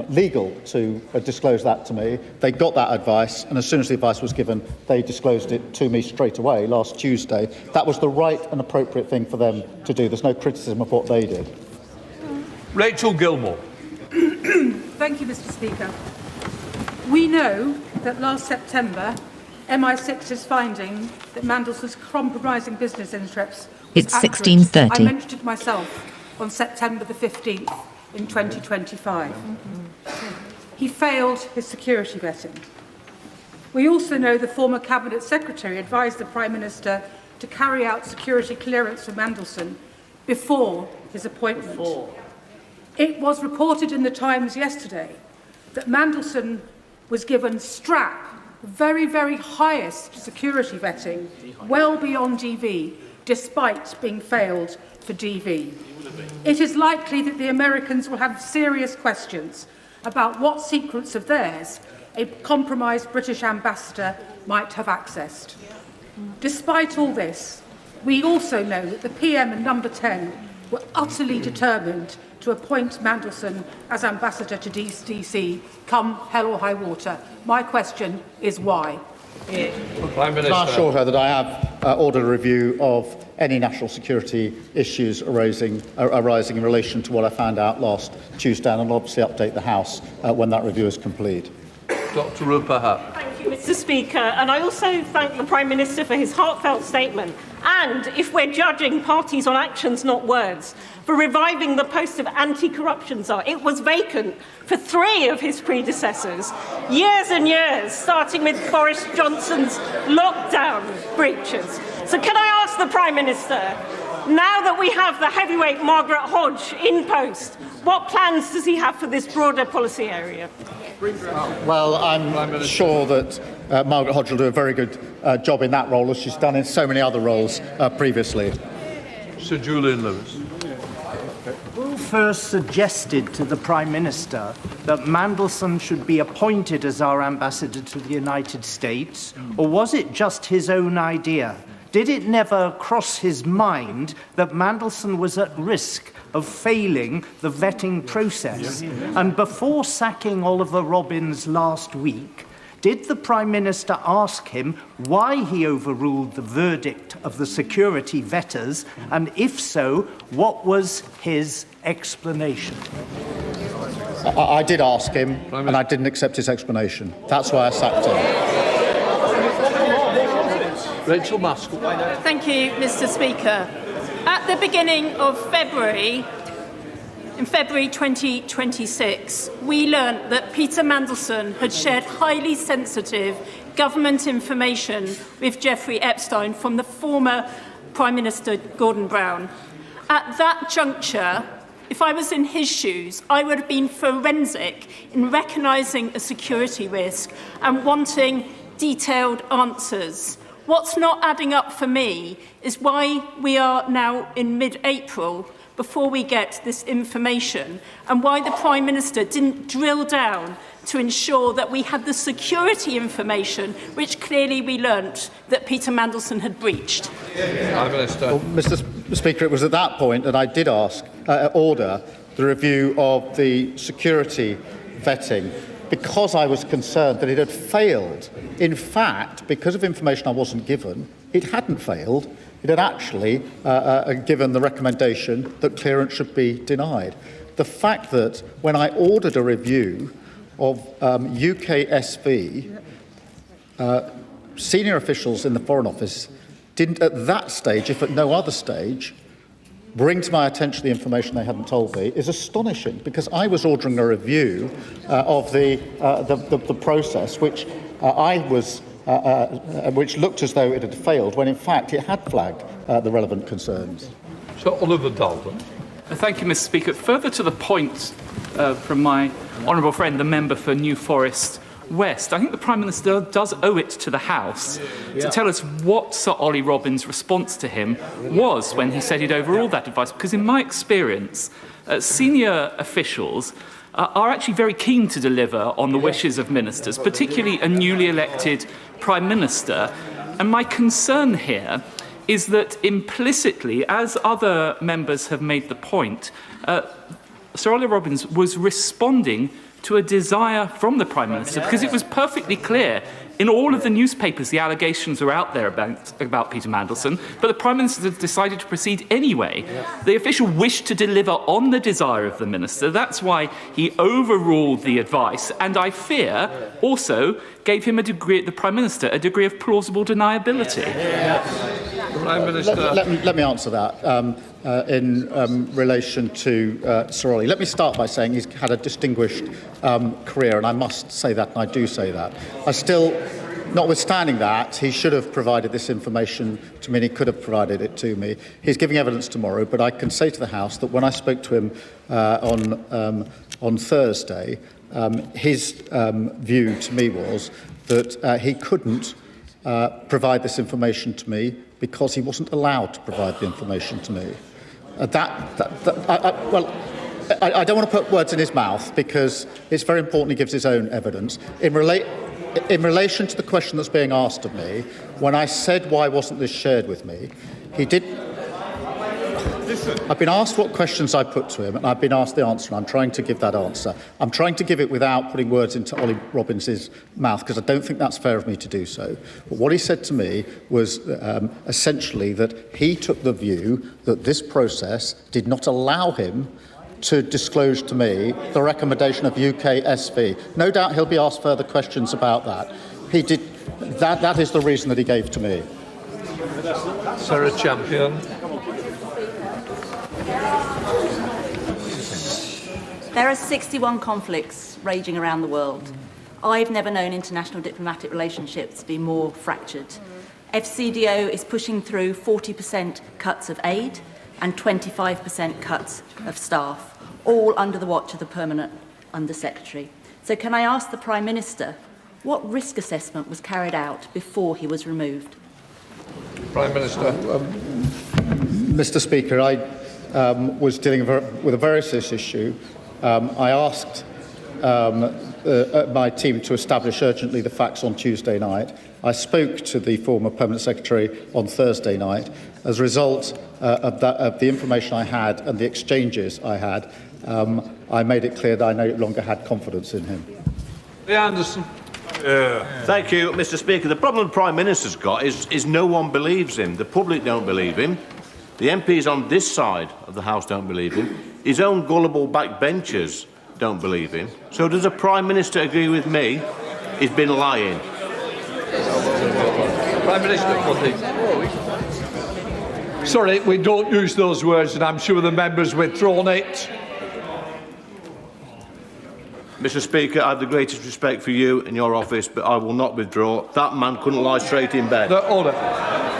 legal to disclose that to me. They got that advice, and as soon as the advice was given, they disclosed it to me straight away last Tuesday. That was the right and appropriate thing for them to do. There's no criticism of what they did. Rachel Gilmore. Thank you, Mr. Speaker. We know that last September, MI6's finding that Mandelson's compromising business interests was It's accurate. 16:30. I mentioned it myself on September the 15th in 2025. He failed his security vetting. We also know the former Cabinet Secretary advised the Prime Minister to carry out security clearance for Mandelson before his appointment. It was reported in the Times yesterday that Mandelson was given strap, very, very highest security vetting, well beyond DV, despite being failed for DV. It is likely that the Americans will have serious questions about what secrets of theirs a compromised British ambassador might have accessed. Despite all this, we also know that the PM and Number 10 were utterly determined to appoint Mandelson as ambassador to DC, come hell or high water. My question is why? Prime Minister. Can I assure her that I have ordered a review of any national security issues arising in relation to what I found out last Tuesday, and I'll obviously update the House when that review is complete. Dr. Rupa Hutt. Thank you, Mr. Speaker. And I also thank the Prime Minister for his heartfelt statement. And, if we're judging parties on actions, not words, for reviving the post of anti-corruption czar. It was vacant for 3 of his predecessors, years and years, starting with Boris Johnson's lockdown breaches. So can I ask the Prime Minister, now that we have the heavyweight Margaret Hodge in post, what plans does he have for this broader policy area? Well, I'm sure that Margaret Hodge will do a very good job in that role, as she's done in so many other roles previously. Sir Julian Lewis. Who first suggested to the Prime Minister that Mandelson should be appointed as our ambassador to the United States, or was it just his own idea? Did it never cross his mind that Mandelson was at risk of failing the vetting process? And before sacking Oliver Robbins last week, did the Prime Minister ask him why he overruled the verdict of the security vetters? And if so, what was his explanation? I did ask him, and I didn't accept his explanation. That's why I sacked him. Rachel Maskell. Thank you, Mr. Speaker. At the beginning of February, in February 2026, we learnt that Peter Mandelson had shared highly sensitive government information with Jeffrey Epstein from the former Prime Minister Gordon Brown. At that juncture, if I was in his shoes, I would have been forensic in recognising a security risk and wanting detailed answers. What's not adding up for me is why we are now in mid-April before we get this information, and why the Prime Minister didn't drill down to ensure that we had the security information, which clearly we learnt that Peter Mandelson had breached. Prime Minister. Well, Mr. Speaker, it was at that point that I did order the review of the security vetting, because I was concerned that it had failed. In fact, because of information I wasn't given, it hadn't failed. It had actually given the recommendation that clearance should be denied. the fact that when I ordered a review of UKSV, senior officials in the Foreign Office didn't at that stage, if at no other stage, bring to my attention the information they hadn't told me is astonishing, because I was ordering a review of the process, which which looked as though it had failed, when in fact it had flagged the relevant concerns. So Oliver Dalton. Thank you, Mr. Speaker. Further to the point from my honourable friend, the member for New Forest West, I think the Prime Minister does owe it to the House to tell us what Sir Ollie Robbins' response to him was when he said he'd overruled that advice, because in my experience, senior officials are actually very keen to deliver on the wishes of ministers, particularly a newly elected Prime Minister. And my concern here is that implicitly, as other members have made the point, Sir Ollie Robbins was responding to a desire from the Prime Minister, because it was perfectly clear in all of the newspapers the allegations were out there about Peter Mandelson, but the Prime Minister decided to proceed anyway. The official wished to deliver on the desire of the Minister. That's why he overruled the advice, and I fear also gave him the Prime Minister a degree of plausible deniability. Prime Minister. Let me answer that in relation to Sir Ollie. Let me start by saying he's had a distinguished career, and I must say that, and I do say that. I still, notwithstanding that, he should have provided this information to me, and he could have provided it to me. He's giving evidence tomorrow, but I can say to the House that when I spoke to him on Thursday, his view to me was that he couldn't provide this information to me because he wasn't allowed to provide the information to me. I don't want to put words in his mouth, because it's very important he gives his own evidence. In relation to the question that's being asked of me, when I said why wasn't this shared with me, he did. I've been asked what questions I put to him, and I've been asked the answer, and I'm trying to give that answer. I'm trying to give it without putting words into Ollie Robbins' mouth, because I don't think that's fair of me to do so. But what he said to me was essentially that he took the view that this process did not allow him to disclose to me the recommendation of UKSV. No doubt he'll be asked further questions about that. He did. That is the reason that he gave to me. Sarah Champion. There are 61 conflicts raging around the world. I've never known international diplomatic relationships be more fractured. FCDO is pushing through 40% cuts of aid and 25% cuts of staff, all under the watch of the Permanent Under-Secretary. So can I ask the Prime Minister what risk assessment was carried out before he was removed? Prime Minister. Mr. Speaker, I was dealing with a very serious issue. I asked my team to establish urgently the facts on Tuesday night. I spoke to the former Permanent Secretary on Thursday night. As a result of the information I had and the exchanges I had, I made it clear that I no longer had confidence in him. Anderson. Thank you, Mr. Speaker. The problem the Prime Minister's got is no one believes him. The public don't believe him. The MPs on this side of the House don't believe him. His own gullible backbenchers don't believe him. So does the Prime Minister agree with me? He's been lying. Prime Minister, sorry, we don't use those words, and I'm sure the member's withdrawn it. Mr. Speaker, I have the greatest respect for you and your office, but I will not withdraw. That man couldn't lie straight in bed. No, order.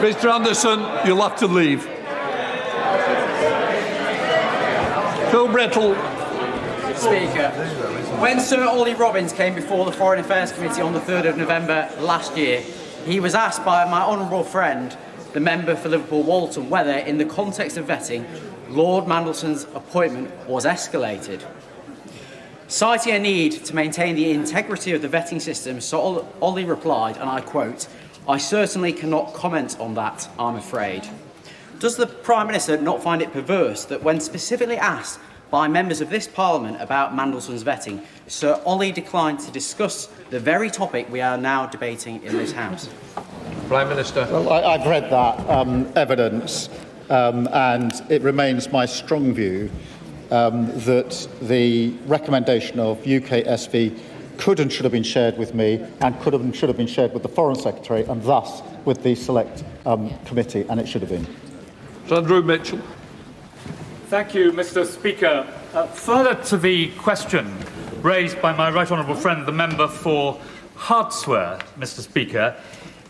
Mr. Anderson, you'll have to leave. Phil Brettle. Speaker, when Sir Ollie Robbins came before the Foreign Affairs Committee on the 3rd of November last year, he was asked by my honourable friend, the member for Liverpool Walton, whether, in the context of vetting, Lord Mandelson's appointment was escalated. Citing a need to maintain the integrity of the vetting system, Sir Ollie replied, and I quote, "I certainly cannot comment on that, I'm afraid." Does the Prime Minister not find it perverse that when specifically asked by members of this Parliament about Mandelson's vetting, Sir Ollie declined to discuss the very topic we are now debating in this House? Prime Minister. Well, I've read that evidence, and it remains my strong view that the recommendation of UKSV could and should have been shared with me, and could have and should have been shared with the Foreign Secretary, and thus with the Select Committee, and it should have been. Andrew Mitchell. Thank you, Mr. Speaker. Further to the question raised by my right honourable friend, the member for Hartsware, Mr. Speaker,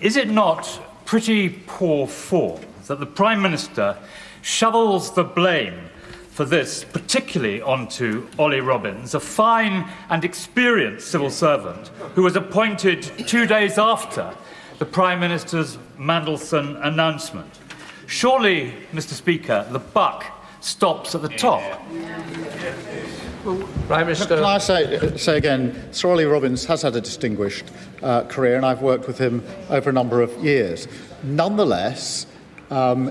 is it not pretty poor form that the Prime Minister shovels the blame for this particularly onto Ollie Robbins, a fine and experienced civil servant who was appointed 2 days after the Prime Minister's Mandelson announcement? Surely, Mr. Speaker, the buck stops at the top. Prime Minister. Can I say again, Sir Ollie Robbins has had a distinguished career, and I've worked with him over a number of years. Nonetheless,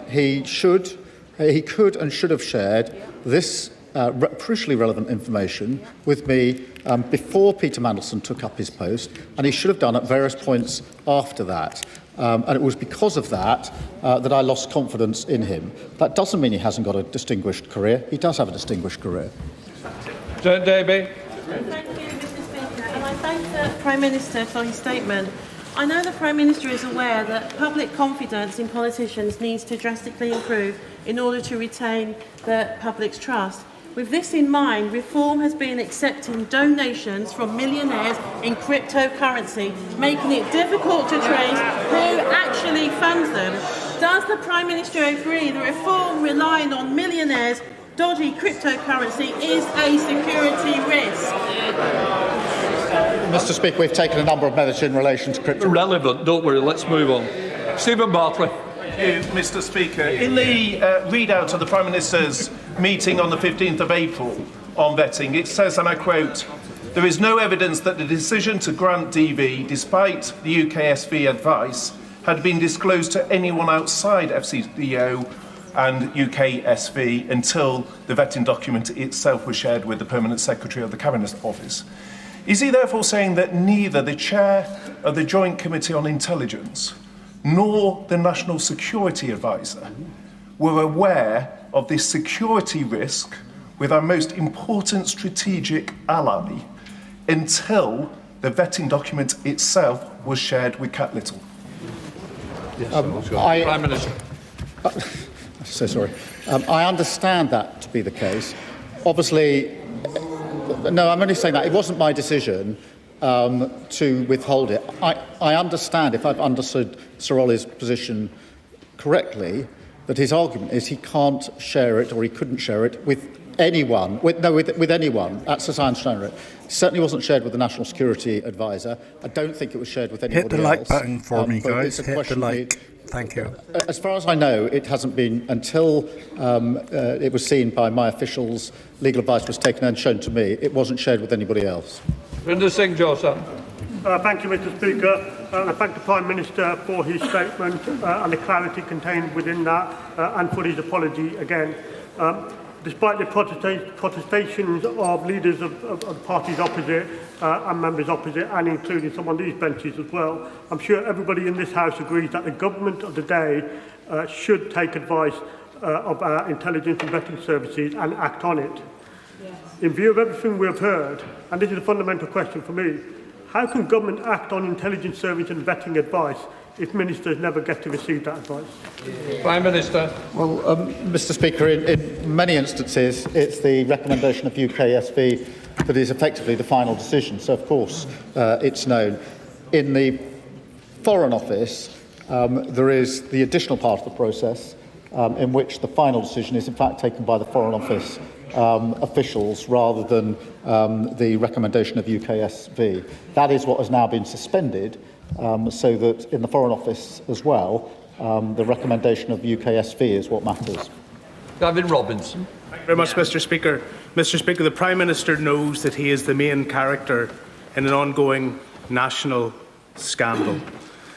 he could and should have shared this crucially relevant information with me before Peter Mandelson took up his post, and he should have done at various points after that. And it was because of that that I lost confidence in him. That doesn't mean he hasn't got a distinguished career. He does have a distinguished career. John Davey. Thank you, Mr. Speaker, and I thank the Prime Minister for his statement. I know the Prime Minister is aware that public confidence in politicians needs to drastically improve in order to retain the public's trust. With this in mind, Reform has been accepting donations from millionaires in cryptocurrency, making it difficult to trace who actually funds them. Does the Prime Minister agree that Reform relying on millionaires' dodgy cryptocurrency is a security risk? Mr. Speaker, we've taken a number of measures in relation to crypto. Relevant, don't worry, let's move on. Stephen Bartley. Thank you, Mr. Speaker. In the readout of the Prime Minister's meeting on the 15th of April on vetting, it says, and I quote, "There is no evidence that the decision to grant DV, despite the UKSV advice, had been disclosed to anyone outside FCDO and UKSV until the vetting document itself was shared with the Permanent Secretary of the Cabinet Office." Is he therefore saying that neither the Chair of the Joint Committee on Intelligence nor the National Security Advisor were aware of this security risk with our most important strategic ally until the vetting document itself was shared with Cat Little? Prime Minister. So sorry. I understand that to be the case. Obviously, no, I'm only saying that. It wasn't my decision to withhold it. I understand, if I've understood Sir Ollie's position correctly, that his argument is he can't share it, or he couldn't share it with anyone. With anyone. That's as I understand it. It certainly wasn't shared with the National Security Advisor. I don't think it was shared with anybody else. Hit the like button for me, guys. Hit the like. Thank you. As far as I know, it hasn't been until it was seen by my officials, legal advice was taken and shown to me. It wasn't shared with anybody else. Rinder Singh Joseph. Thank you, Mr. Speaker. I thank the Prime Minister for his statement and the clarity contained within that, and for his apology again. Despite the protestations of leaders of parties opposite and members opposite, and including some on these benches as well, I'm sure everybody in this House agrees that the government of the day should take advice of our intelligence and vetting services and act on it. Yes. In view of everything we have heard, and this is a fundamental question for me, how can government act on intelligence service and vetting advice if ministers never get to receive that advice? Prime Minister. Well, Mr. Speaker, in many instances, it's the recommendation of UKSV that is effectively the final decision. So, of course, it's known. In the Foreign Office, there is the additional part of the process in which the final decision is, in fact, taken by the Foreign Office officials rather than the recommendation of UKSV. That is what has now been suspended, so that in the Foreign Office as well, the recommendation of UKSV is what matters. Gavin Robinson. Thank you very much, Mr. Speaker. Mr. Speaker, the Prime Minister knows that he is the main character in an ongoing national scandal.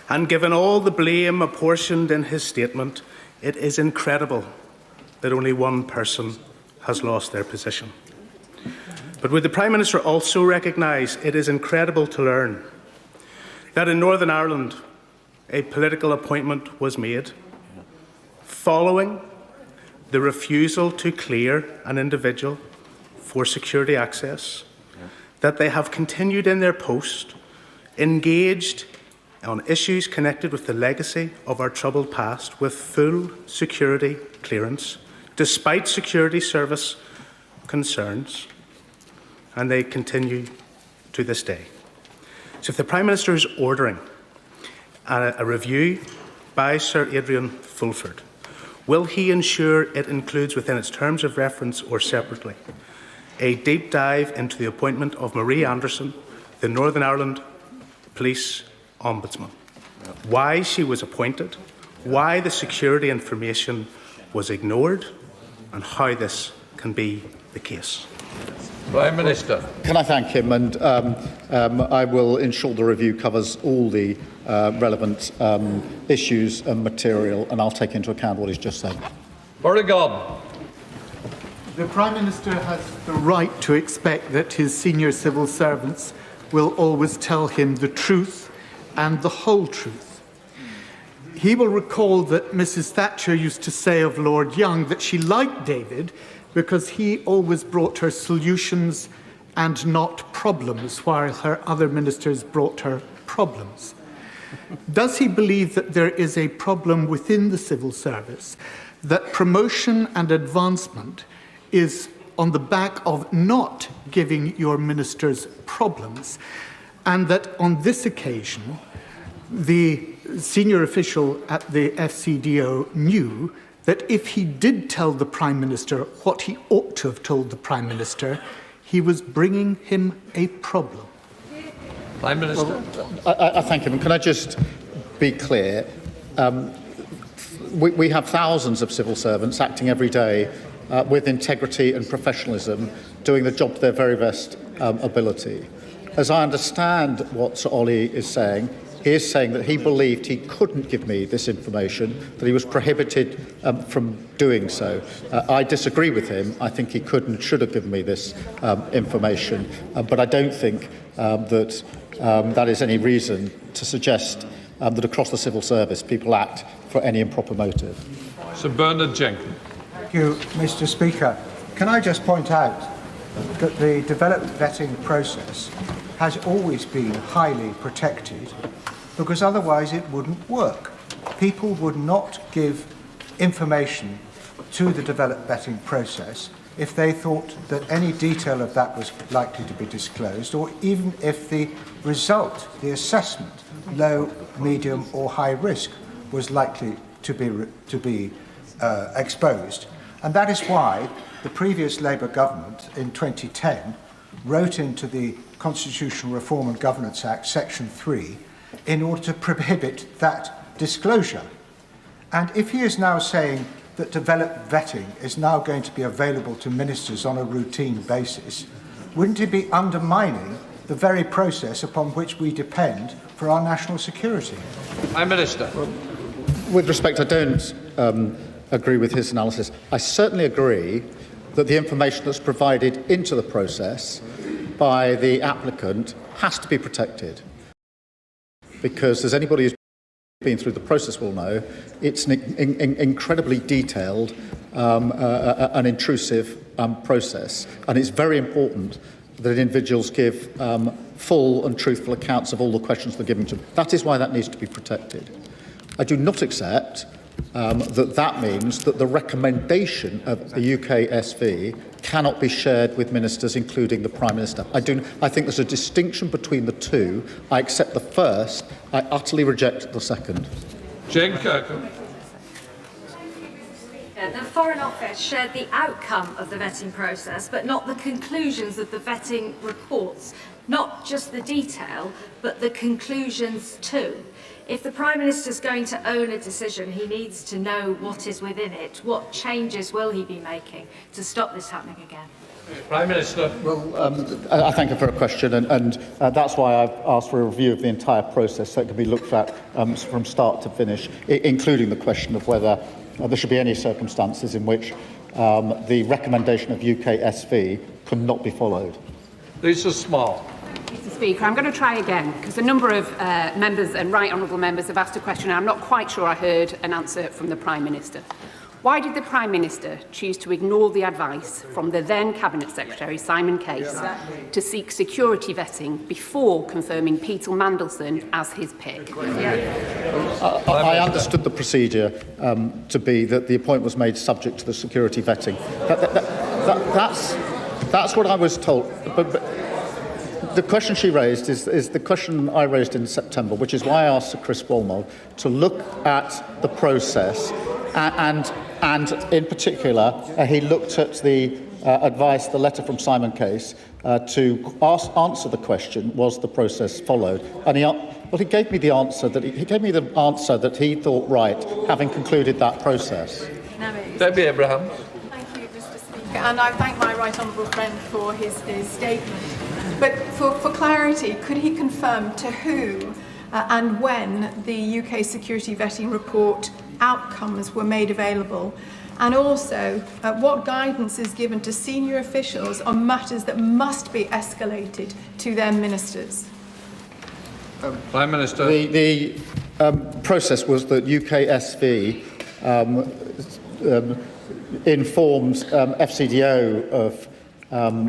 And given all the blame apportioned in his statement, it is incredible that only one person has lost their position. But would the Prime Minister also recognise it is incredible to learn that in Northern Ireland a political appointment was made following the refusal to clear an individual for security access, that they have continued in their post, engaged on issues connected with the legacy of our troubled past with full security clearance, despite security service concerns, and they continue to this day. So if the Prime Minister is ordering a review by Sir Adrian Fulford, will he ensure it includes within its terms of reference or separately a deep dive into the appointment of Marie Anderson, the Northern Ireland Police Ombudsman? Why she was appointed, why the security information was ignored, and how this can be the case. Prime Minister. Can I thank him? And I will ensure the review covers all the relevant issues and material, and I'll take into account what he's just said. Oregon. The Prime Minister has the right to expect that his senior civil servants will always tell him the truth and the whole truth. He will recall that Mrs. Thatcher used to say of Lord Young that she liked David because he always brought her solutions and not problems, while her other ministers brought her problems. Does he believe that there is a problem within the civil service, that promotion and advancement is on the back of not giving your ministers problems, and that on this occasion the senior official at the FCDO knew that if he did tell the Prime Minister what he ought to have told the Prime Minister, he was bringing him a problem? Prime Minister. I thank him. And can I just be clear? We have thousands of civil servants acting every day with integrity and professionalism, doing the job to their very best ability. As I understand what Sir Ollie is saying, he is saying that he believed he couldn't give me this information, that he was prohibited from doing so. I disagree with him. I think he could and should have given me this information, but I don't think that that is any reason to suggest that across the civil service people act for any improper motive. Sir Bernard Jenkins. Thank you, Mr. Speaker. Can I just point out that the developed vetting process has always been highly protected, because otherwise it wouldn't work. People would not give information to the developed vetting process if they thought that any detail of that was likely to be disclosed, or even if the result, the assessment, low, medium or high risk, was likely to be exposed. And that is why the previous Labour government in 2010 wrote into the Constitutional Reform and Governance Act, Section 3, in order to prohibit that disclosure. And if he is now saying that developed vetting is now going to be available to ministers on a routine basis, wouldn't it be undermining the very process upon which we depend for our national security? Prime Minister. With respect, I don't agree with his analysis. I certainly agree that the information that's provided into the process by the applicant has to be protected, because as anybody who's been through the process will know, it's an incredibly detailed and intrusive process, and it's very important that individuals give full and truthful accounts of all the questions they're given to them. That is why that needs to be protected. I do not accept that means that the recommendation of the UK SV cannot be shared with ministers, including the Prime Minister. I think there's a distinction between the two. I accept the first. I utterly reject the second. Jane Kirkham. The Foreign Office shared the outcome of the vetting process, but not the conclusions of the vetting reports. Not just the detail, but the conclusions too. If the Prime Minister is going to own a decision, he needs to know what is within it. What changes will he be making to stop this happening again? Prime Minister. Well, I thank you for a question, and that's why I've asked for a review of the entire process so it can be looked at from start to finish, including the question of whether there should be any circumstances in which the recommendation of UK SV could not be followed. Lisa Small. Mr. Speaker, I'm going to try again, because a number of members and right honourable members have asked a question and I'm not quite sure I heard an answer from the Prime Minister. Why did the Prime Minister choose to ignore the advice from the then Cabinet Secretary, Simon Case, to seek security vetting before confirming Peter Mandelson as his pick? I understood the procedure to be that the appointment was made subject to the security vetting. That's what I was told. But the question she raised is the question I raised in September, which is why I asked Sir Chris Walmold to look at the process and in particular, he looked at the advice, the letter from Simon Case, to answer the question: was the process followed? And he gave me the answer that he thought right, having concluded that process. Debbie Abrahams. Thank you, Mr. Speaker, and I thank my right honourable friend for his statement. But for clarity, could he confirm to whom and when the UK security vetting report outcomes were made available, and also what guidance is given to senior officials on matters that must be escalated to their ministers? Prime Minister. The process was that UKSV informs FCDO of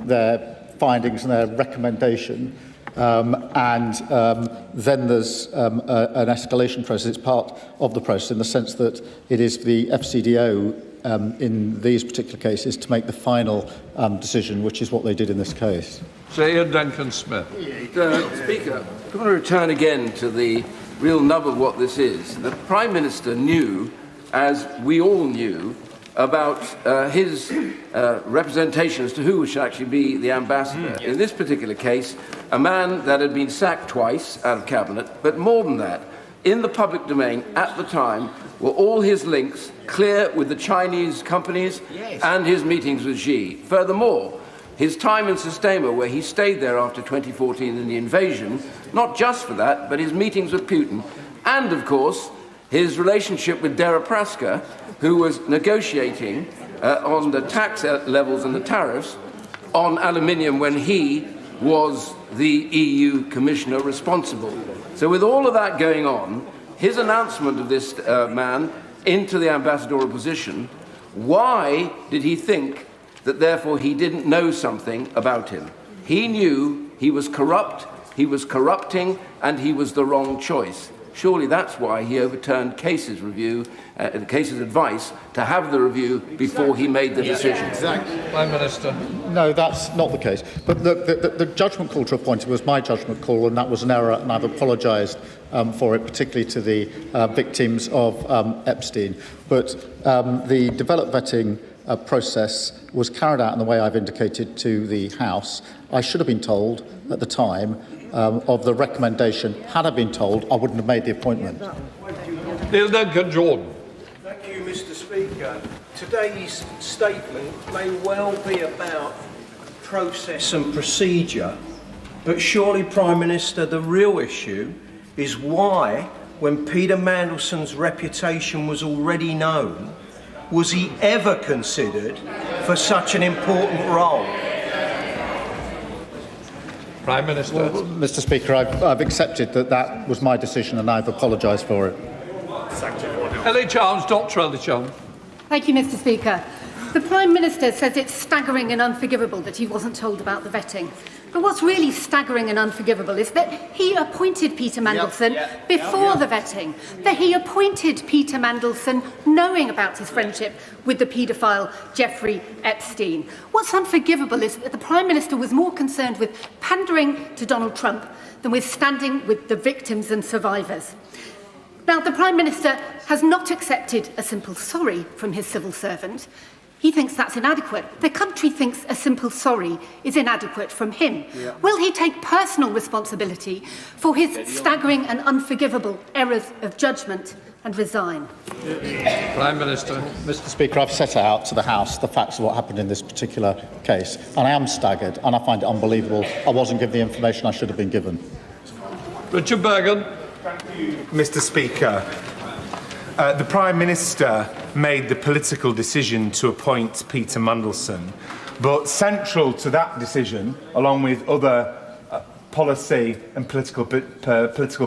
their findings and their recommendation. And then there's an escalation process. It's part of the process in the sense that it is the FCDO in these particular cases to make the final decision, which is what they did in this case. Sir Ian Duncan-Smith. Speaker, I want to return again to the real nub of what this is. The Prime Minister knew, as we all knew, about his representation as to who should actually be the ambassador. In this particular case, a man that had been sacked twice out of Cabinet, but more than that, in the public domain at the time were all his links clear with the Chinese companies and his meetings with Xi. Furthermore, his time in Sistema, where he stayed there after 2014 and the invasion, not just for that, but his meetings with Putin, and, of course, his relationship with Deripaska, who was negotiating on the tax levels and the tariffs on aluminium when he was the EU commissioner responsible. So with all of that going on, his announcement of this man into the ambassadorial position, why did he think that therefore he didn't know something about him? He knew he was corrupt, he was corrupting, and he was the wrong choice. Surely that's why he overturned Case's review, Case's advice to have the review before he made the decision. Exactly. Prime Minister. No, that's not the case. But the judgment call to appoint him was my judgment call, and that was an error, and I've apologised for it, particularly to the victims of Epstein. But the developed vetting process was carried out in the way I've indicated to the House. I should have been told at the time of the recommendation. Had I been told, I wouldn't have made the appointment. Neil Duncan-Jordan. Thank you, Mr. Speaker. Today's statement may well be about process and procedure, but surely, Prime Minister, the real issue is why, when Peter Mandelson's reputation was already known, was he ever considered for such an important role? Prime Minister. Well, Mr. Speaker, I've accepted that was my decision, and I've apologised for it. Ellie Chalmers, Dr. Ellie Chalmers. Thank you, Mr. Speaker. The Prime Minister says it's staggering and unforgivable that he wasn't told about the vetting. But what's really staggering and unforgivable is that he appointed Peter Mandelson before the vetting, that he appointed Peter Mandelson knowing about his friendship with the paedophile Jeffrey Epstein. What's unforgivable is that the Prime Minister was more concerned with pandering to Donald Trump than with standing with the victims and survivors. Now, the Prime Minister has not accepted a simple sorry from his civil servant. He thinks that's inadequate. The country thinks a simple sorry is inadequate from him. Will he take personal responsibility for his staggering and unforgivable errors of judgment and resign? Prime Minister. Mr. Speaker, I've set out to the House the facts of what happened in this particular case, and I am staggered, and I find it unbelievable I wasn't given the information I should have been given. Richard Bergen. Thank you, Mr. Speaker. The Prime Minister made the political decision to appoint Peter Mandelson, but central to that decision, along with other policy and political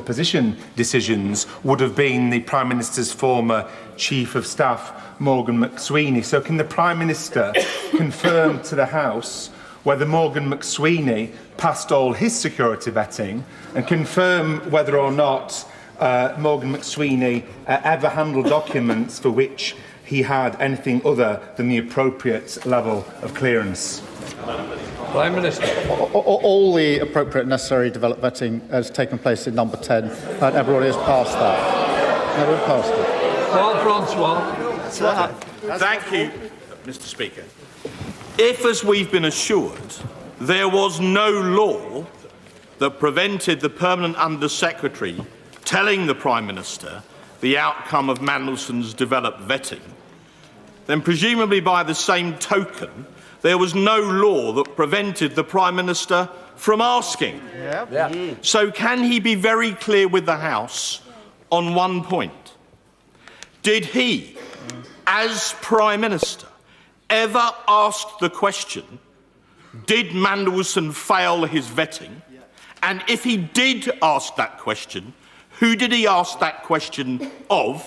position decisions would have been the Prime Minister's former Chief of Staff, Morgan McSweeney. So can the Prime Minister confirm to the House whether Morgan McSweeney passed all his security vetting, and confirm whether or not Morgan McSweeney ever handled documents for which he had anything other than the appropriate level of clearance? Prime Minister. All the appropriate necessary developed vetting has taken place in number 10, and everybody has passed that. Everyone passed it. Francois. Thank you, Mr. Speaker. If, as we've been assured, there was no law that prevented the Permanent Under-Secretary telling the Prime Minister the outcome of Mandelson's developed vetting, then presumably by the same token, there was no law that prevented the Prime Minister from asking. So can he be very clear with the House on one point? Did he, as Prime Minister, ever ask the question, did Mandelson fail his vetting? And if he did ask that question, who did he ask that question of,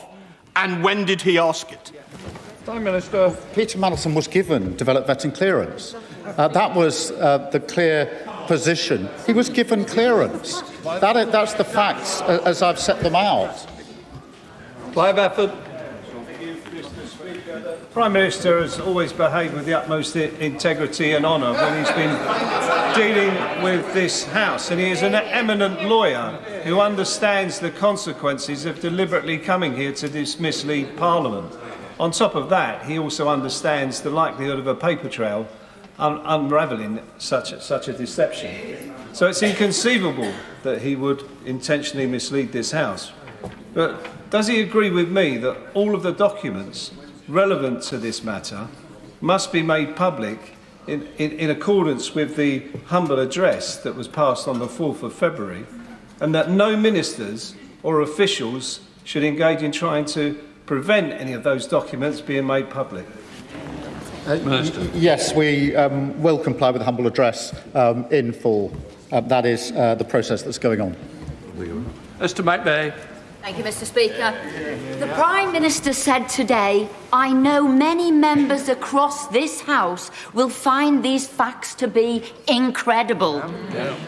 and when did he ask it? Prime Minister. Peter Mandelson was given developed vetting clearance. That was the clear position. He was given clearance. That's the facts as I've set them out. Clive Efford. The Prime Minister has always behaved with the utmost integrity and honour when he's been dealing with this House, and he is an eminent lawyer who understands the consequences of deliberately coming here to mislead Parliament. On top of that, he also understands the likelihood of a paper trail unravelling such a deception. So it's inconceivable that he would intentionally mislead this House. But does he agree with me that all of the documents relevant to this matter must be made public in accordance with the humble address that was passed on the 4th of February, and that no ministers or officials should engage in trying to prevent any of those documents being made public? Yes, we will comply with the humble address in full. That is the process that's going on. Mr. McVeigh. Thank you, Mr. Speaker. The Prime Minister said today, I know many members across this House will find these facts to be incredible.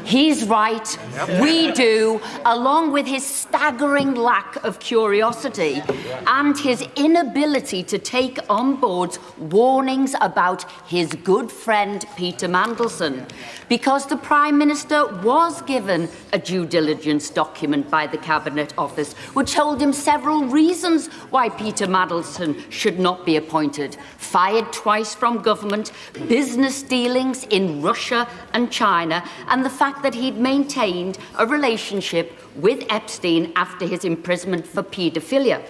He's right, we do, along with his staggering lack of curiosity and his inability to take on board warnings about his good friend Peter Mandelson. Because the Prime Minister was given a due diligence document by the Cabinet Office which told him several reasons why Peter Mandelson should not be appointed. Fired twice from government, business dealings in Russia and China, and the fact that he'd maintained a relationship with Epstein after his imprisonment for paedophilia.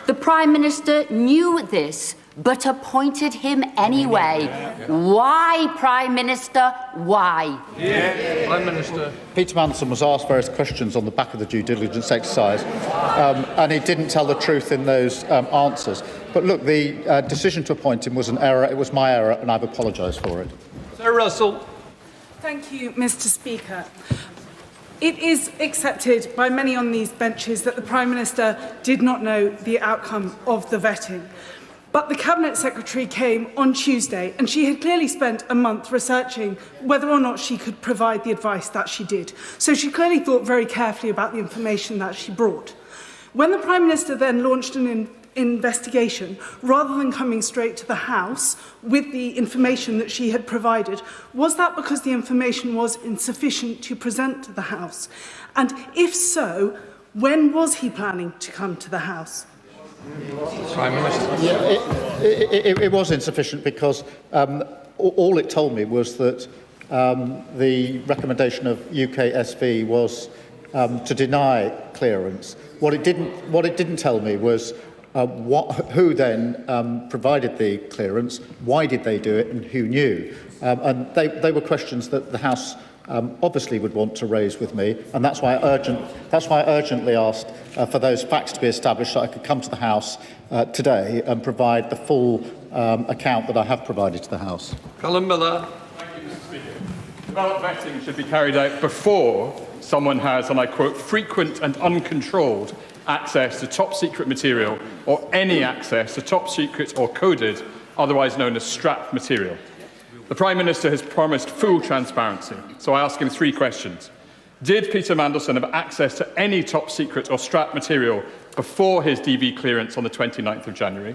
The Prime Minister knew this, but appointed him anyway. Why, Prime Minister? Why? Prime Minister. Peter Mandelson was asked various questions on the back of the due diligence exercise, and he didn't tell the truth in those answers. But look, the decision to appoint him was an error. It was my error, and I've apologised for it. Sir Russell. Thank you, Mr. Speaker. It is accepted by many on these benches that the Prime Minister did not know the outcome of the vetting. But the Cabinet Secretary came on Tuesday, and she had clearly spent a month researching whether or not she could provide the advice that she did. So she clearly thought very carefully about the information that she brought. When the Prime Minister then launched an investigation, rather than coming straight to the House with the information that she had provided, was that because the information was insufficient to present to the House? And if so, when was he planning to come to the House? Prime Minister. Yeah, it was insufficient because all it told me was that the recommendation of UKSV was to deny clearance. What it didn't tell me was who then provided the clearance, why did they do it, and who knew. And they were questions that the House obviously would want to raise with me, and that's why I urgently asked for those facts to be established so I could come to the House today and provide the full account that I have provided to the House. Colin Miller. Thank you, Mr. Speaker. The developed vetting should be carried out before someone has, and I quote, frequent and uncontrolled access to top-secret material or any access to top-secret or coded, otherwise known as strapped material. The Prime Minister has promised full transparency, so I ask him 3 questions. Did Peter Mandelson have access to any top-secret or strapped material before his DV clearance on the 29th of January?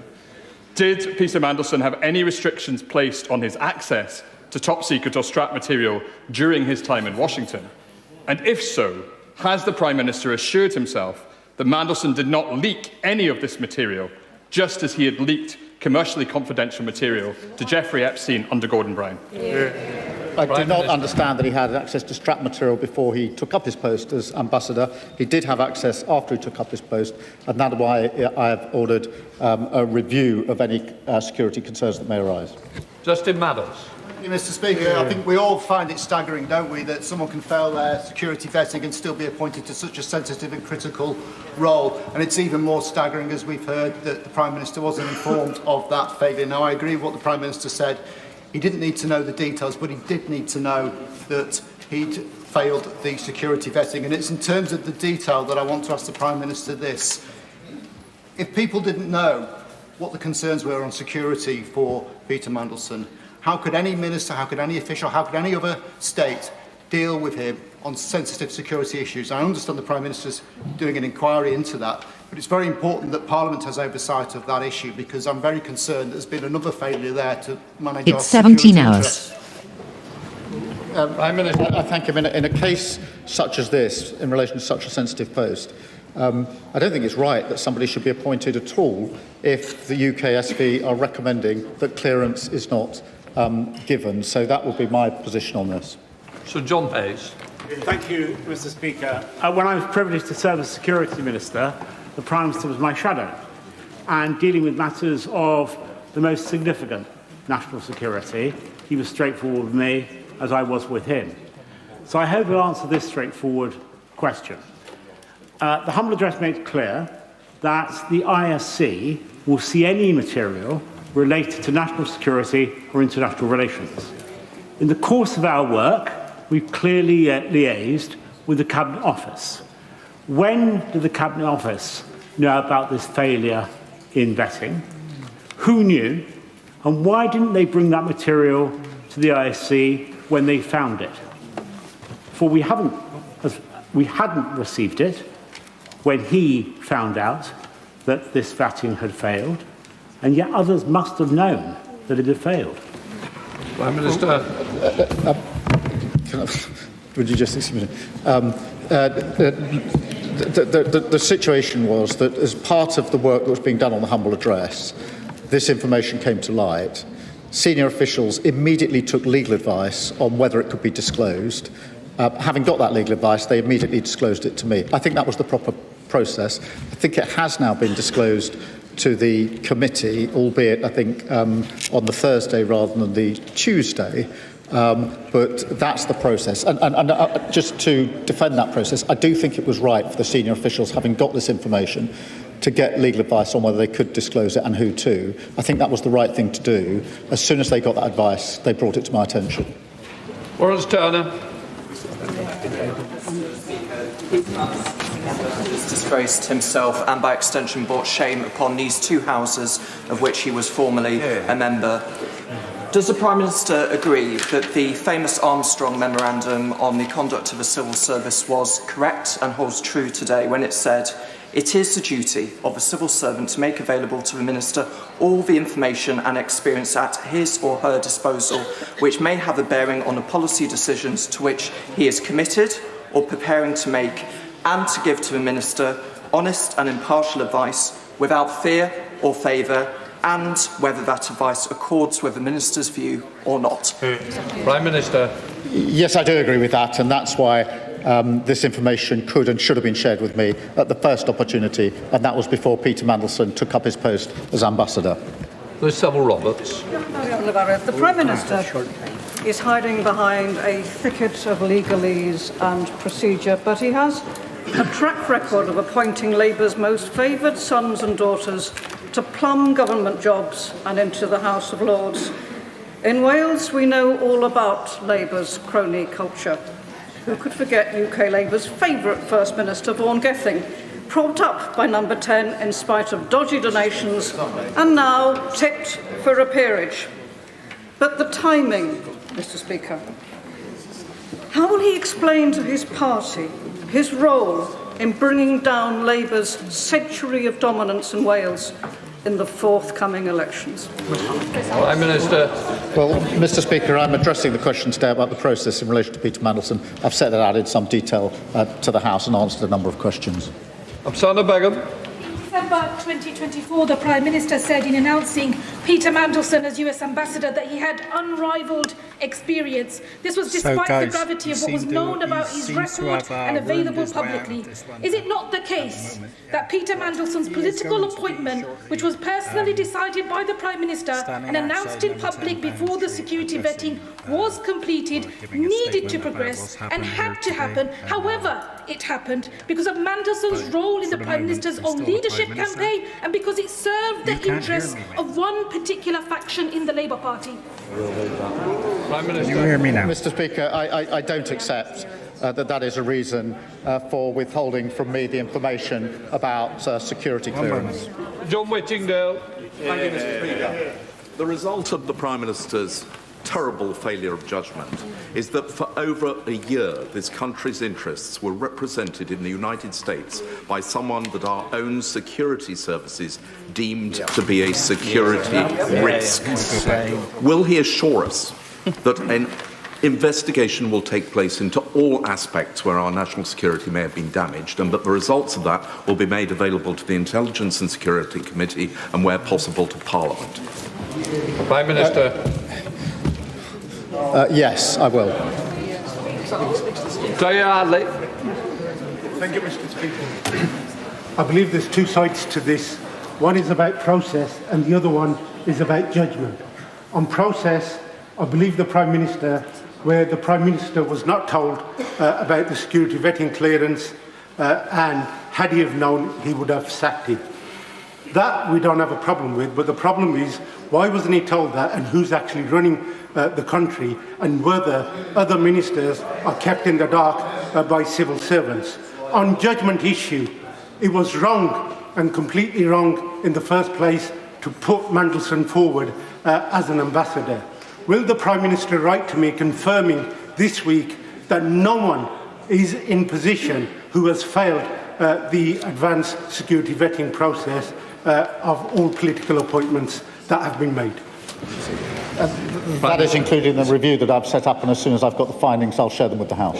Did Peter Mandelson have any restrictions placed on his access to top-secret or strapped material during his time in Washington? And if so, has the Prime Minister assured himself that Mandelson did not leak any of this material, just as he had leaked commercially confidential material to Jeffrey Epstein under Gordon Brown? I do not understand that he had access to strapped material before he took up his post as ambassador. He did have access after he took up his post, and that's why I have ordered a review of any security concerns that may arise. Justin Madders. Thank you, Mr. Speaker. I think we all find it staggering, don't we, that someone can fail their security vetting and still be appointed to such a sensitive and critical role. And it's even more staggering, as we've heard, that the Prime Minister wasn't informed of that failure. Now, I agree with what the Prime Minister said. He didn't need to know the details, but he did need to know that he'd failed the security vetting. And it's in terms of the detail that I want to ask the Prime Minister this. If people didn't know what the concerns were on security for Peter Mandelson, how could any minister, how could any official, how could any other state deal with him on sensitive security issues? I understand the Prime Minister's doing an inquiry into that, but it's very important that Parliament has oversight of that issue, because I'm very concerned there's been another failure there to manage our security interests. Prime Minister, I thank him. In a case such as this, in relation to such a sensitive post, I don't think it's right that somebody should be appointed at all if the UKSV are recommending that clearance is not given. So that would be my position on this. Sir John Hayes. Thank you, Mr. Speaker. When I was privileged to serve as Security Minister, the Prime Minister was my shadow, and dealing with matters of the most significant national security, he was straightforward with me, as I was with him. So I hope he'll answer this straightforward question. The humble address makes clear that the ISC will see any material related to national security or international relations. In the course of our work, we've clearly liaised with the Cabinet Office. When did the Cabinet Office know about this failure in vetting? Who knew? And why didn't they bring that material to the ISC when they found it? For we hadn't received it when he found out that this vetting had failed, and yet others must have known that it had failed. Prime Minister. Would you just excuse me? The situation was that as part of the work that was being done on the humble address, this information came to light. Senior officials immediately took legal advice on whether it could be disclosed. Having got that legal advice, they immediately disclosed it to me. I think that was the proper process. I think it has now been disclosed to the committee, albeit, I think, on the Thursday rather than the Tuesday. But that's the process. And just to defend that process, I do think it was right for the senior officials, having got this information, to get legal advice on whether they could disclose it and who to. I think that was the right thing to do. As soon as they got that advice, they brought it to my attention. Lawrence Turner. He's disgraced himself and by extension brought shame upon these 2 houses of which he was formerly a member. Does the Prime Minister agree that the famous Armstrong Memorandum on the conduct of a civil service was correct and holds true today when it said, "It is the duty of a civil servant to make available to the Minister all the information and experience at his or her disposal which may have a bearing on the policy decisions to which he is committed or preparing to make, and to give to the Minister honest and impartial advice without fear or favour, and whether that advice accords with the Minister's view or not." Prime Minister. Yes, I do agree with that, and that's why this information could and should have been shared with me at the first opportunity, and that was before Peter Mandelson took up his post as ambassador. There's Sybil Roberts. The Prime Minister is hiding behind a thicket of legalese and procedure, but he has a track record of appointing Labour's most favoured sons and daughters to plum government jobs and into the House of Lords. In Wales, we know all about Labour's crony culture. Who could forget UK Labour's favourite First Minister, Vaughan Gething, propped up by number 10 in spite of dodgy donations and now tipped for a peerage. But the timing, Mr. Speaker. How will he explain to his party his role in bringing down Labour's century of dominance in Wales in the forthcoming elections? Prime Minister. Well, Mr. Speaker, I'm addressing the question today about the process in relation to Peter Mandelson. I've set that out in some detail to the House and answered a number of questions. Afsana Begum. In December 2024, the Prime Minister said in announcing Peter Mandelson as US Ambassador that he had unrivalled experience. This was despite the gravity of what was known about his record and available publicly. Is it not the case that Peter Mandelson's political appointment, which was personally decided by the Prime Minister and announced in public before the security vetting was completed, needed to progress and had to happen? However, it happened because of Mandelson's role in the Prime Minister's own leadership campaign and because it served the interests of one particular faction in the Labour Party. Prime Minister. You hear me now? Mr. Speaker, I don't accept that is a reason for withholding from me the information about security clearance. John Whittingdale. Thank you, Mr. Speaker. The result of the Prime Minister's terrible failure of judgment is that for over a year this country's interests were represented in the United States by someone that our own security services deemed to be a security risk. Will he assure us that an investigation will take place into all aspects where our national security may have been damaged, and that the results of that will be made available to the Intelligence and Security Committee and, where possible, to Parliament? Prime Minister. Yes, I will. Thank you, Mr. Speaker. I believe there's two sides to this. One is about process and the other one is about judgment. On process, I believe the Prime Minister, where the Prime Minister was not told about the security vetting clearance and had he have known, he would have sacked him. That we don't have a problem with, but the problem is why wasn't he told that and who's actually running the country and whether other ministers are kept in the dark by civil servants. On judgment issue, it was wrong and completely wrong in the first place to put Mandelson forward as an ambassador. Will the Prime Minister write to me confirming this week that no one is in position who has failed the advanced security vetting process of all political appointments that have been made? That is included in the review that I've set up, and as soon as I've got the findings, I'll share them with the House.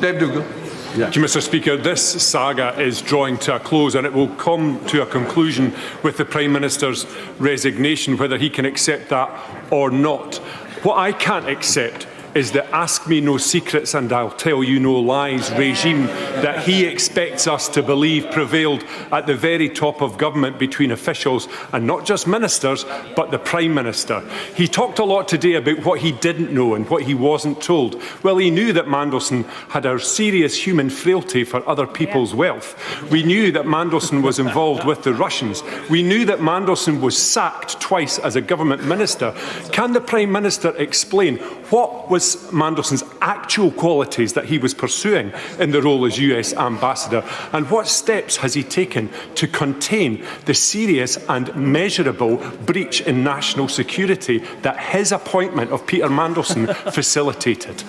Dave Dougal. Thank you, Mr. Speaker. This saga is drawing to a close and it will come to a conclusion with the Prime Minister's resignation, whether he can accept that or not. What I can't accept is the ask me no secrets and I'll tell you no lies regime that he expects us to believe prevailed at the very top of government between officials and not just ministers but the Prime Minister. He talked a lot today about what he didn't know and what he wasn't told. Well, he knew that Mandelson had a serious human frailty for other people's wealth. We knew that Mandelson was involved with the Russians. We knew that Mandelson was sacked twice as a government minister. Can the Prime Minister explain what was Mandelson's actual qualities that he was pursuing in the role as US Ambassador, and what steps has he taken to contain the serious and measurable breach in national security that his appointment of Peter Mandelson facilitated?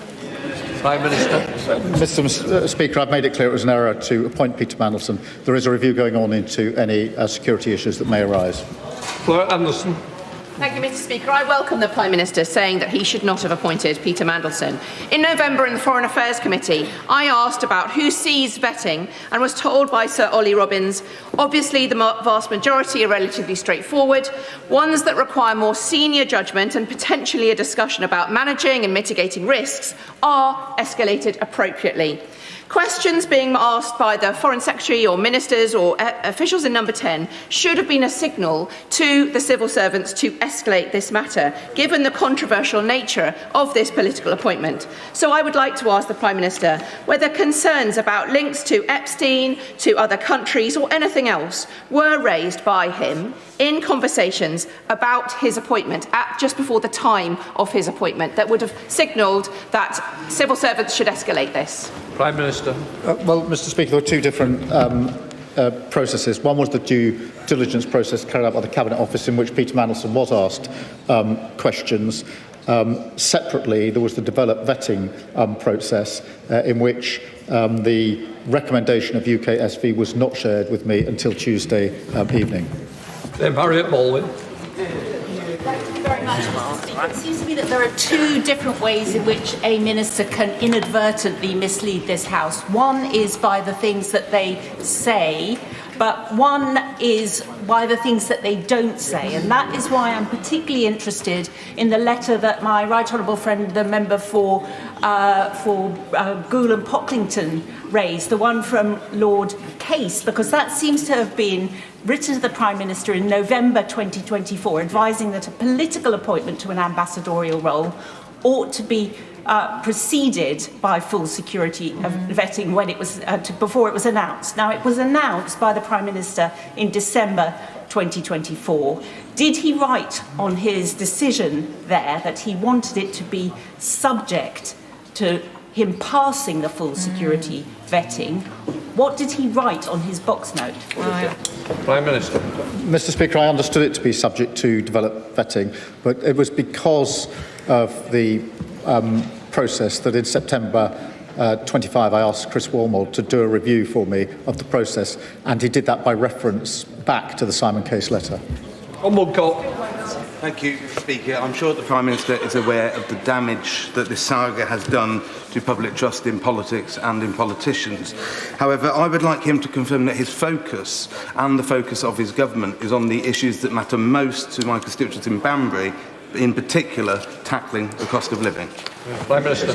Prime Minister. Mr. Speaker, I've made it clear it was an error to appoint Peter Mandelson. There is a review going on into any security issues that may arise. Fleur Anderson. Thank you, Mr. Speaker. I welcome the Prime Minister saying that he should not have appointed Peter Mandelson. In November in the Foreign Affairs Committee, I asked about who sees vetting and was told by Sir Ollie Robbins, obviously the vast majority are relatively straightforward, ones that require more senior judgment and potentially a discussion about managing and mitigating risks are escalated appropriately. Questions being asked by the Foreign Secretary or ministers or officials in number 10 should have been a signal to the civil servants to escalate this matter, given the controversial nature of this political appointment. So I would like to ask the Prime Minister whether concerns about links to Epstein, to other countries or anything else were raised by him in conversations about his appointment just before the time of his appointment that would have signalled that civil servants should escalate this. Prime Minister. Well, Mr. Speaker, there were two different processes. One was the due diligence process carried out by the Cabinet Office, in which Peter Mandelson was asked questions. Separately, there was the developed vetting process in which the recommendation of UKSV was not shared with me until Tuesday evening. Harriet Baldwin. Thank you very much, Mr. Speaker. It seems to me that there are two different ways in which a minister can inadvertently mislead this House. One is by the things that they say, but one is by the things that they don't say. And that is why I'm particularly interested in the letter that my right honourable friend, the member for Goole and Pocklington raised, the one from Lord Case, because that seems to have been written to the Prime Minister in November 2024, advising that a political appointment to an ambassadorial role ought to be preceded by full security vetting when it was before it was announced. Now, it was announced by the Prime Minister in December 2024. Did he write on his decision there that he wanted it to be subject to him passing the full security vetting? What did he write on his box note? Prime Minister. Mr. Speaker, I understood it to be subject to developed vetting, but it was because of the process that in September 25 I asked Chris Wormold to do a review for me of the process, and he did that by reference back to the Simon Case letter. Thank you, Speaker. I'm sure the Prime Minister is aware of the damage that this saga has done to public trust in politics and in politicians. However, I would like him to confirm that his focus and the focus of his government is on the issues that matter most to my constituents in Banbury, in particular tackling the cost of living. Prime Minister.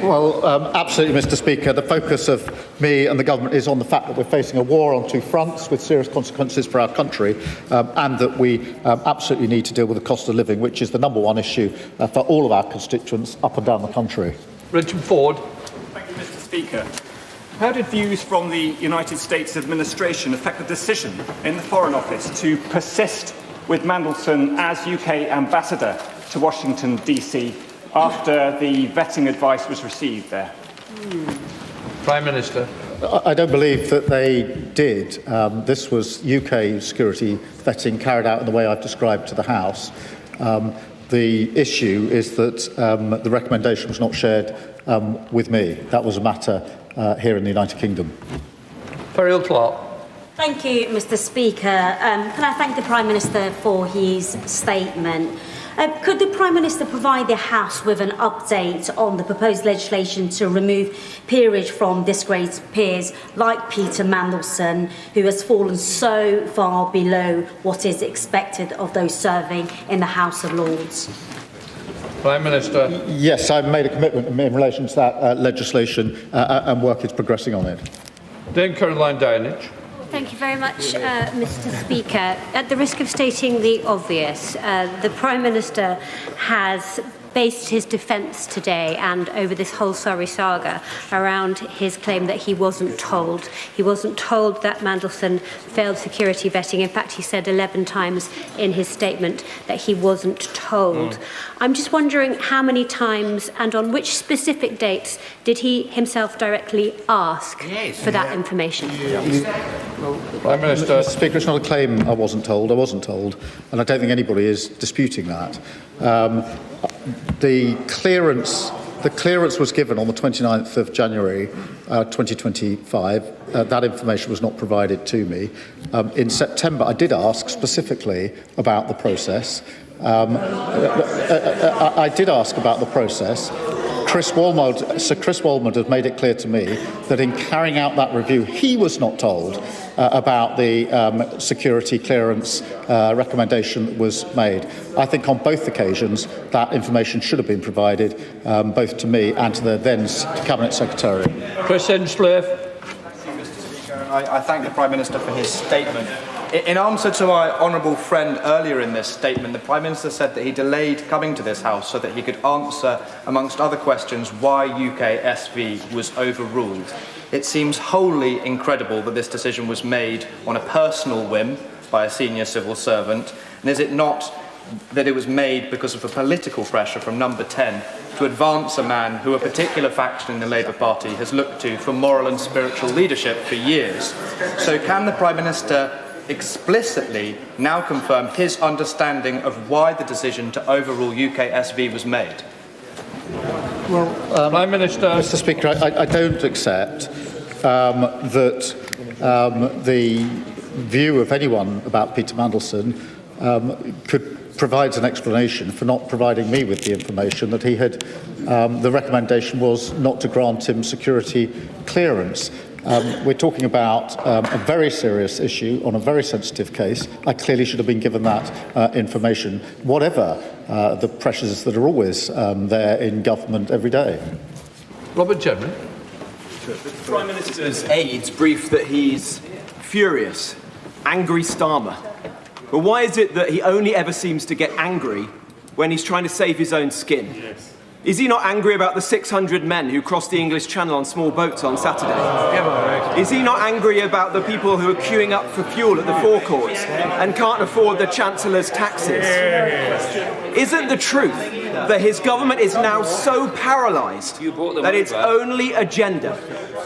Well, absolutely, Mr. Speaker. The focus of me and the government is on the fact that we're facing a war on two fronts with serious consequences for our country, and that we absolutely need to deal with the cost of living, which is the number one issue for all of our constituents up and down the country. Richard Ford. Thank you, Mr. Speaker. How did views from the United States administration affect the decision in the Foreign Office to persist with Mandelson as UK ambassador to Washington, D.C., after the vetting advice was received there? Prime Minister. I don't believe that they did. This was UK security vetting carried out in the way I've described to the House. The issue is that the recommendation was not shared with me. That was a matter here in the United Kingdom. Ferriel Clark. Thank you, Mr. Speaker. Can I thank the Prime Minister for his statement? Could the Prime Minister provide the House with an update on the proposed legislation to remove peerage from disgraced peers like Peter Mandelson, who has fallen so far below what is expected of those serving in the House of Lords? Prime Minister. Yes, I've made a commitment in relation to that legislation, and work is progressing on it. Dame Caroline Downage. Thank you very much, Mr. Speaker. At the risk of stating the obvious, the Prime Minister has based his defence today and over this whole Surrey saga around his claim that he wasn't told. He wasn't told that Mandelson failed security vetting. In fact, he said 11 times in his statement that he wasn't told. I'm just wondering how many times and on which specific dates did he himself directly ask for that information? Prime Minister. Mr. Speaker, it's not a claim I wasn't told. I wasn't told, and I don't think anybody is disputing that. The clearance was given on the 29th of January 2025. That information was not provided to me. In September, I did ask specifically about the process. I did ask about the process. Sir Chris Wormold has made it clear to me that in carrying out that review, he was not told about the security clearance recommendation that was made. I think on both occasions that information should have been provided both to me and to the then Cabinet Secretary. Chris Hinchcliffe. Thank you, Mr. Speaker. I thank the Prime Minister for his statement. In answer to my honourable friend earlier in this statement, the Prime Minister said that he delayed coming to this House so that he could answer, amongst other questions, why UK SV was overruled. It seems wholly incredible that this decision was made on a personal whim by a senior civil servant, and is it not that it was made because of a political pressure from Number 10 to advance a man who a particular faction in the Labour Party has looked to for moral and spiritual leadership for years? So can the Prime Minister explicitly now confirm his understanding of why the decision to overrule UK SV was made? Well, Prime Minister. Mr. Speaker, I don't accept that the view of anyone about Peter Mandelson provides an explanation for not providing me with the information that he had. The recommendation was not to grant him security clearance. We're talking about a very serious issue on a very sensitive case. I clearly should have been given that information, whatever the pressures that are always there in government every day. Robert Jedman. The Prime Minister's aides briefed that he's furious, angry Starmer. But why is it that he only ever seems to get angry when he's trying to save his own skin? Yes. Is he not angry about the 600 men who crossed the English Channel on small boats on Saturday? Is he not angry about the people who are queuing up for fuel at the forecourts and can't afford the Chancellor's taxes? Isn't the truth that his government is now so paralysed that its only agenda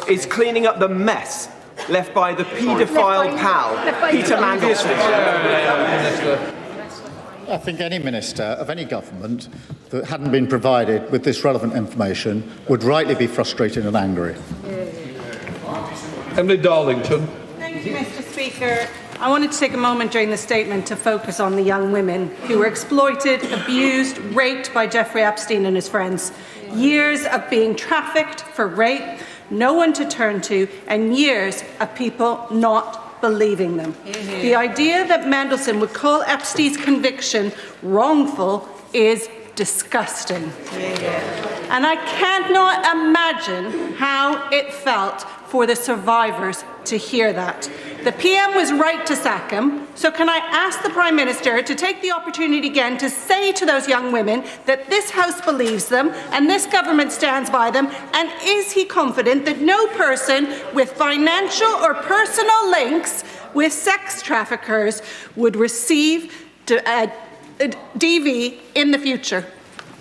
is cleaning up the mess left by the paedophile pal, Peter Mandelson? I think any minister of any government that hadn't been provided with this relevant information would rightly be frustrated and angry. Emily Darlington. Thank you, Mr. Speaker. I wanted to take a moment during the statement to focus on the young women who were exploited, abused, raped by Jeffrey Epstein and his friends. Years of being trafficked for rape, no one to turn to, and years of people not believing them. Mm-hmm. The idea that Mandelson would call Epstein's conviction wrongful is disgusting. Mm-hmm. And I cannot imagine how it felt for the survivors to hear that. The PM was right to sack him, so can I ask the Prime Minister to take the opportunity again to say to those young women that this House believes them and this government stands by them, and is he confident that no person with financial or personal links with sex traffickers would receive DV in the future?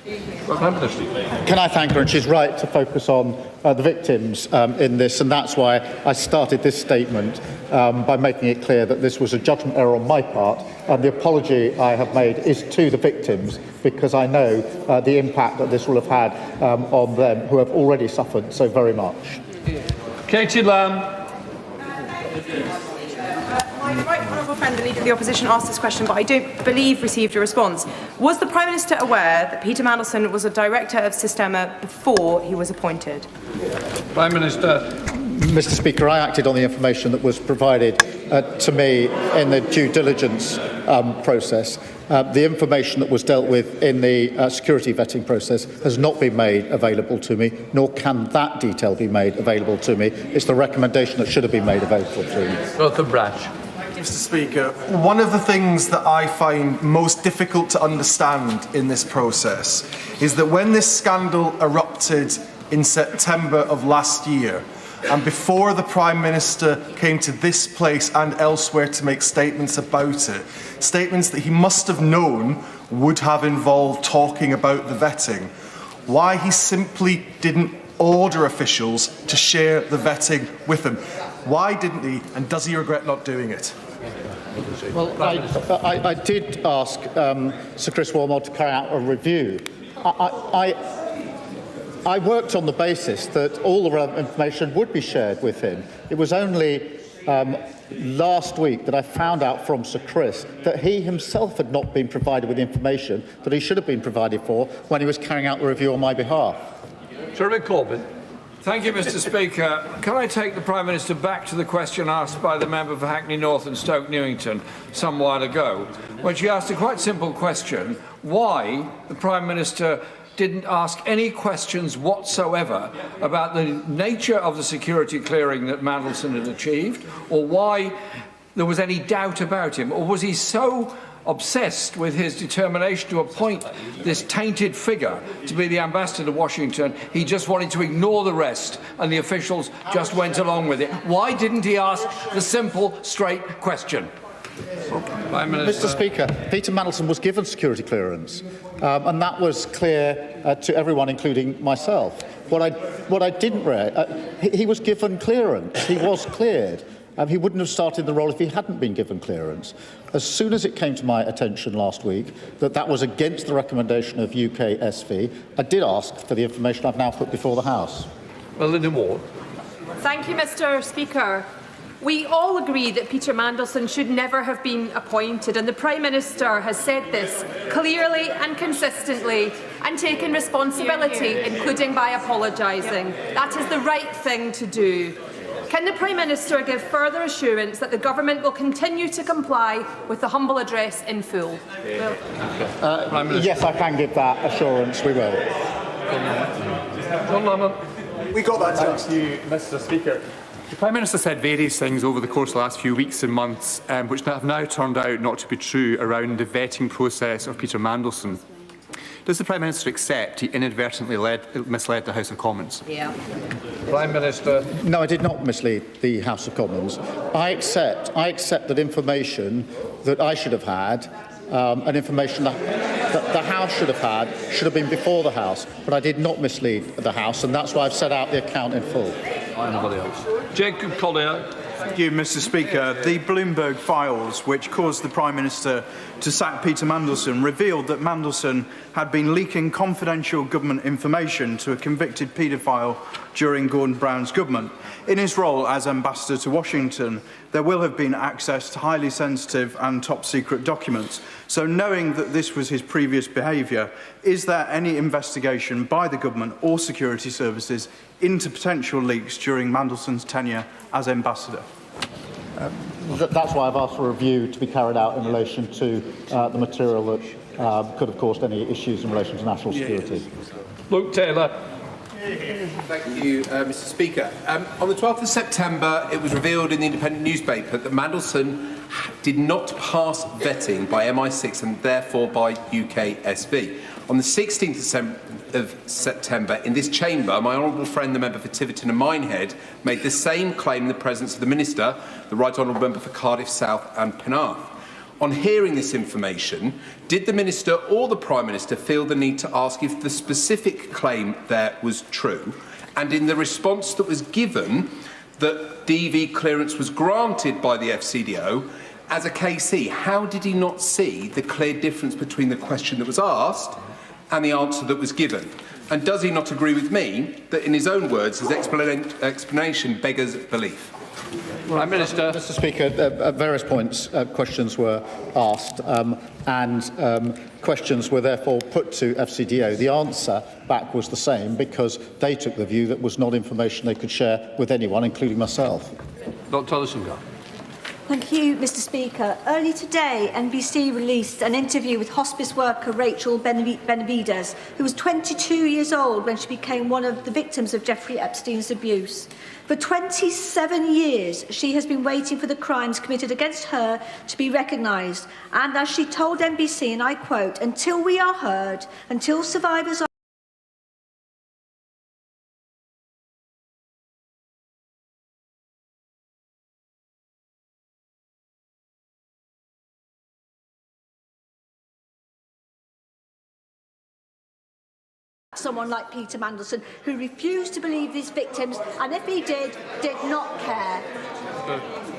Can I thank her? And she's right to focus on the victims in this, and that's why I started this statement by making it clear that this was a judgment error on my part, and the apology I have made is to the victims, because I know the impact that this will have had on them, who have already suffered so very much. Katie Lamb. My right honourable friend, the Leader of the Opposition, asked this question, but I don't believe received a response. Was the Prime Minister aware that Peter Mandelson was a director of Systema before he was appointed? Prime Minister. Mr. Speaker, I acted on the information that was provided to me in the due diligence process. The information that was dealt with in the security vetting process has not been made available to me, nor can that detail be made available to me. It's the recommendation that should have been made available to me. Rutherford Brash. Mr. Speaker, one of the things that I find most difficult to understand in this process is that when this scandal erupted in September of last year, and before the Prime Minister came to this place and elsewhere to make statements about it, statements that he must have known would have involved talking about the vetting, why he simply didn't order officials to share the vetting with him. Why didn't he, and does he regret not doing it? Well, I did ask Sir Chris Wormald to carry out a review. I worked on the basis that all the relevant information would be shared with him. It was only last week that I found out from Sir Chris that he himself had not been provided with the information that he should have been provided for when he was carrying out the review on my behalf. Sir Corbyn. Thank you, Mr. Speaker. Can I take the Prime Minister back to the question asked by the member for Hackney North and Stoke Newington some while ago, when she asked a quite simple question: why the Prime Minister didn't ask any questions whatsoever about the nature of the security clearing that Mandelson had achieved, or why there was any doubt about him? Or was he so obsessed with his determination to appoint this tainted figure to be the ambassador to Washington, he just wanted to ignore the rest and the officials just went along with it? Why didn't he ask the simple, straight question? Mr. Speaker, Peter Mandelson was given security clearance, and that was clear to everyone, including myself. What I didn't he was given clearance. He was cleared. He wouldn't have started the role if he hadn't been given clearance. As soon as it came to my attention last week that that was against the recommendation of UK SV, I did ask for the information I've now put before the House. Linda Ward. Thank you, Mr. Speaker. We all agree that Peter Mandelson should never have been appointed, and the Prime Minister has said this clearly and consistently and taken responsibility, including by apologising. That is the right thing to do. Can the Prime Minister give further assurance that the Government will continue to comply with the humble address in full? Yes, I can give that assurance. We will. We got that to ask you, Mr. Speaker. The Prime Minister said various things over the course of the last few weeks and months, which have now turned out not to be true around the vetting process of Peter Mandelson. Does the Prime Minister accept he inadvertently misled the House of Commons? Yeah. Prime Minister. No, I did not mislead the House of Commons. I accept that information that I should have had, and information that the House should have had, should have been before the House. But I did not mislead the House, and that's why I've set out the account in full. Anybody else? Jacob Collier. Thank you, Mr. Speaker. The Bloomberg files, which caused the Prime Minister to sack Peter Mandelson, revealed that Mandelson had been leaking confidential government information to a convicted paedophile during Gordon Brown's government. In his role as ambassador to Washington, there will have been access to highly sensitive and top-secret documents. So, knowing that this was his previous behaviour, is there any investigation by the government or security services into potential leaks during Mandelson's tenure as ambassador? That's why I've asked for a review to be carried out in relation to the material that could have caused any issues in relation to national security. Luke Taylor. Thank you, Mr. Speaker. On the 12th of September, it was revealed in the Independent newspaper that Mandelson did not pass vetting by MI6 and therefore by UKSB. On the 16th of September, in this chamber, my honourable friend, the member for Tiverton and Minehead, made the same claim in the presence of the Minister, the Right Honourable Member for Cardiff South and Penarth. On hearing this information, did the Minister or the Prime Minister feel the need to ask if the specific claim there was true? And in the response that was given, that DV clearance was granted by the FCDO, as a KC, how did he not see the clear difference between the question that was asked and the answer that was given? And does he not agree with me that, in his own words, his explanation beggars belief? Prime Minister. Mr. Speaker, at various points, questions were asked and questions were therefore put to FCDO. The answer back was the same because they took the view that was not information they could share with anyone, including myself. Dr. Ellison-Gar. Thank you, Mr. Speaker. Early today, NBC released an interview with hospice worker Rachel Benavides, who was 22 years old when she became one of the victims of Jeffrey Epstein's abuse. For 27 years, she has been waiting for the crimes committed against her to be recognised. And as she told NBC, and I quote, "Until we are heard, until survivors are someone like Peter Mandelson, who refused to believe these victims, and if he did not care."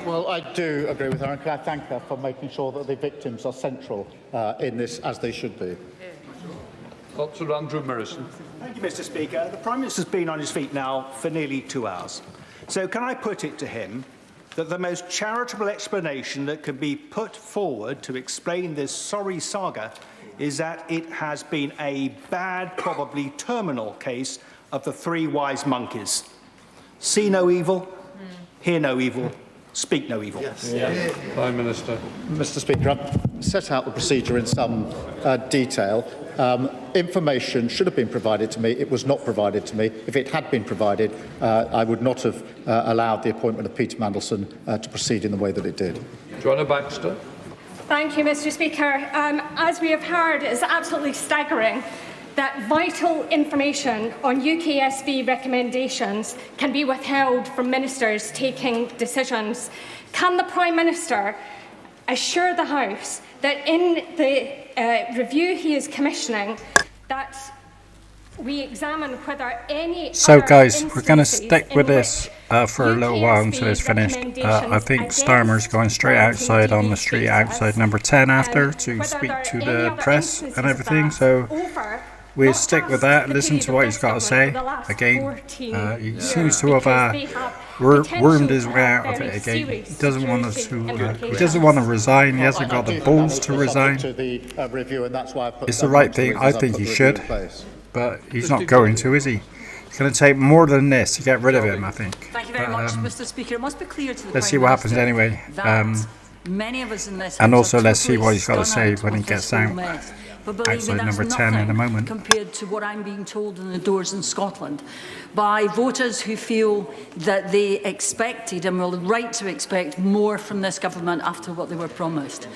Well, I do agree with her, and can I thank her for making sure that the victims are central in this, as they should be. Dr. Andrew Morrison. Thank you, Mr. Speaker. The Prime Minister's been on his feet now for nearly 2 hours. So can I put it to him that the most charitable explanation that can be put forward to explain this sorry saga is that it has been a bad, probably terminal case of the three wise monkeys. See no evil, hear no evil, speak no evil. Yes. Yeah. Prime Minister. Mr. Speaker, I've set out the procedure in some detail. Information should have been provided to me. It was not provided to me. If it had been provided, I would not have allowed the appointment of Peter Mandelson to proceed in the way that it did. Joanna Baxter. Thank you, Mr. Speaker. As we have heard, it is absolutely staggering that vital information on UKSV recommendations can be withheld from ministers taking decisions. Can the Prime Minister assure the House that in the review he is commissioning, that we examine whether any So guys, we're going to stick with this for a little while until it's finished. I think Starmer's going straight outside on the street outside number 10 after to speak to the press and everything, so we'll stick with that, listen to what he's got to say. Again, he seems to have wormed his way out of it again. He doesn't want us to. He doesn't want to resign. He hasn't got the balls to resign. It's the right thing. I think he should, but he's not going to, is he? It's going to take more than this to get rid of him, I think. Thank you very much, Mr. Speaker. It must be clear to the let's see what happens anyway. Many of us in this And also, let's see what he's got to say when he gets out. Outside number 10 in a moment. Compared to what I'm being told in the doors in Scotland by voters who feel that they expected and were right to expect more from this government after what they were promised.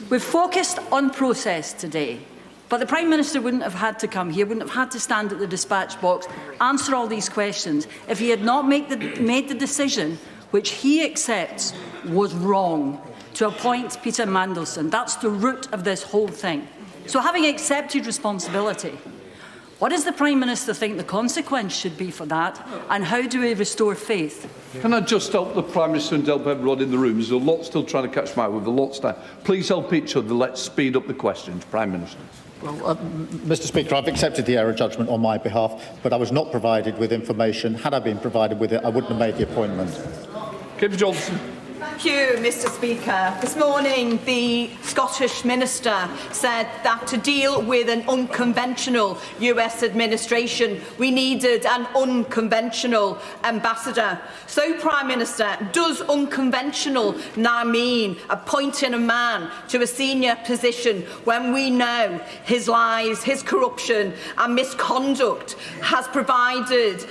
We've focused on process today. But the Prime Minister wouldn't have had to come here, wouldn't have had to stand at the dispatch box, answer all these questions, if he had not made the decision, which he accepts was wrong, to appoint Peter Mandelson. That's the root of this whole thing. So having accepted responsibility, what does the Prime Minister think the consequence should be for that, and how do we restore faith? Can I just help the Prime Minister and help everyone in the room? There's a lot still trying to catch my eye with a lot time. Please help each other. Let's speed up the questions. Prime Minister. Well, Mr. Speaker, I've accepted the error judgment on my behalf, but I was not provided with information. Had I been provided with it, I wouldn't have made the appointment. Kim Johnson. Thank you, Mr. Speaker. This morning, the Scottish Minister said that to deal with an unconventional US administration, we needed an unconventional ambassador. So, Prime Minister, does unconventional now mean appointing a man to a senior position when we know his lies, his corruption and misconduct has provided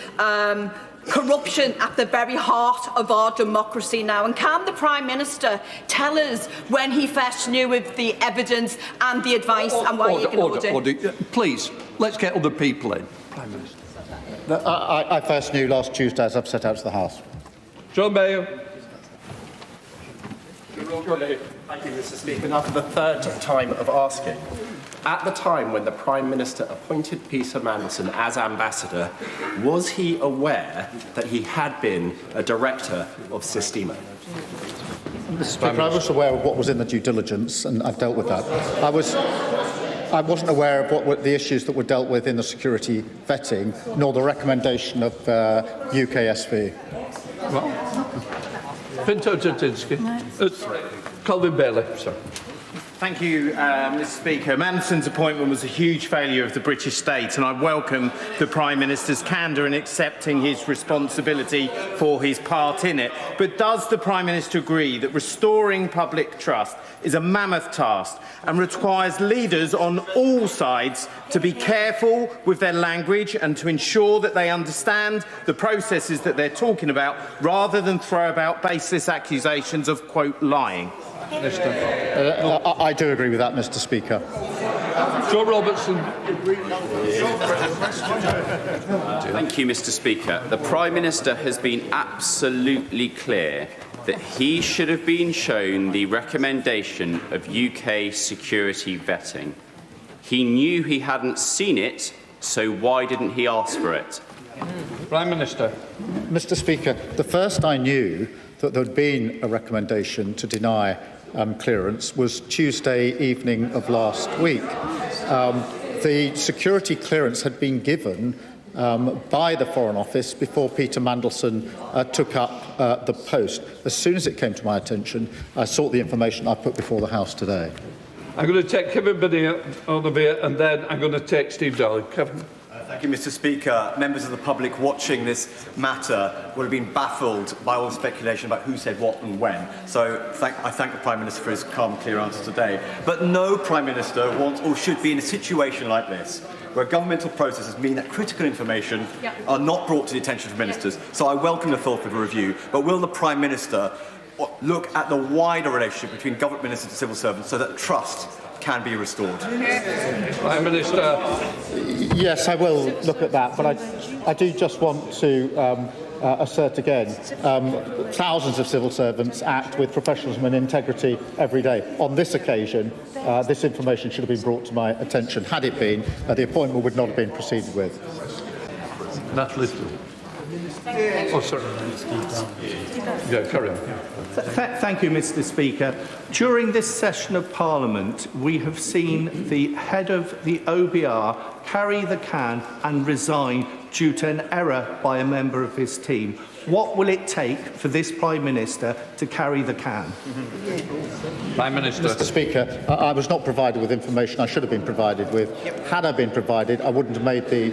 corruption at the very heart of our democracy now? And can the Prime Minister tell us when he first knew of the evidence and the advice and why he ignored it? Please, let's get other people in. Prime Minister. I first knew last Tuesday as I've set out to the House. John Mayo. Thank you, Mr. Speaker. Now for the third time of asking. At the time when the Prime Minister appointed Peter Mandelson as ambassador, was he aware that he had been a director of Sistema? Mr. Speaker, I was aware of what was in the due diligence, and I've dealt with that. I wasn't aware of what were the issues that were dealt with in the security vetting, nor the recommendation of UKSV. Well, Pinto Jatinsky. Colvin Bailey, sorry. Thank you, Mr. Speaker. Mandelson's appointment was a huge failure of the British state, and I welcome the Prime Minister's candour in accepting his responsibility for his part in it. But does the Prime Minister agree that restoring public trust is a mammoth task and requires leaders on all sides to be careful with their language and to ensure that they understand the processes that they're talking about, rather than throw about baseless accusations of, quote, lying? I do agree with that, Mr. Speaker. Joe Robertson. Thank you, Mr. Speaker. The Prime Minister has been absolutely clear that he should have been shown the recommendation of UK security vetting. He knew he hadn't seen it, so why didn't he ask for it? Prime Minister. Mr. Speaker, the first I knew that there had been a recommendation to deny clearance was Tuesday evening of last week. The security clearance had been given by the Foreign Office before Peter Mandelson took up the post. As soon as it came to my attention, I sought the information I put before the House today. I'm going to take Kevin Binney on the bit, and then I'm going to take Steve Darling. Kevin. Thank you, Mr. Speaker. Members of the public watching this matter will have been baffled by all the speculation about who said what and when. So I thank the Prime Minister for his calm, clear answer today. But no Prime Minister wants or should be in a situation like this, where governmental processes mean that critical information are not brought to the attention of ministers. So I welcome the Fulford review, but will the Prime Minister look at the wider relationship between government ministers and civil servants so that trust can be restored. Prime Minister. Yes, I will look at that, but I do just want to assert again, thousands of civil servants act with professionalism and integrity every day. On this occasion, this information should have been brought to my attention. Had it been, the appointment would not have been proceeded with. Natalie. Oh, sorry. Yeah, carry on. Thank you, Mr. Speaker. During this session of Parliament, we have seen the head of the OBR carry the can and resign due to an error by a member of his team. What will it take for this Prime Minister to carry the can? Prime Minister. Mr. Speaker, I was not provided with information I should have been provided with. Had I been provided, I wouldn't have made the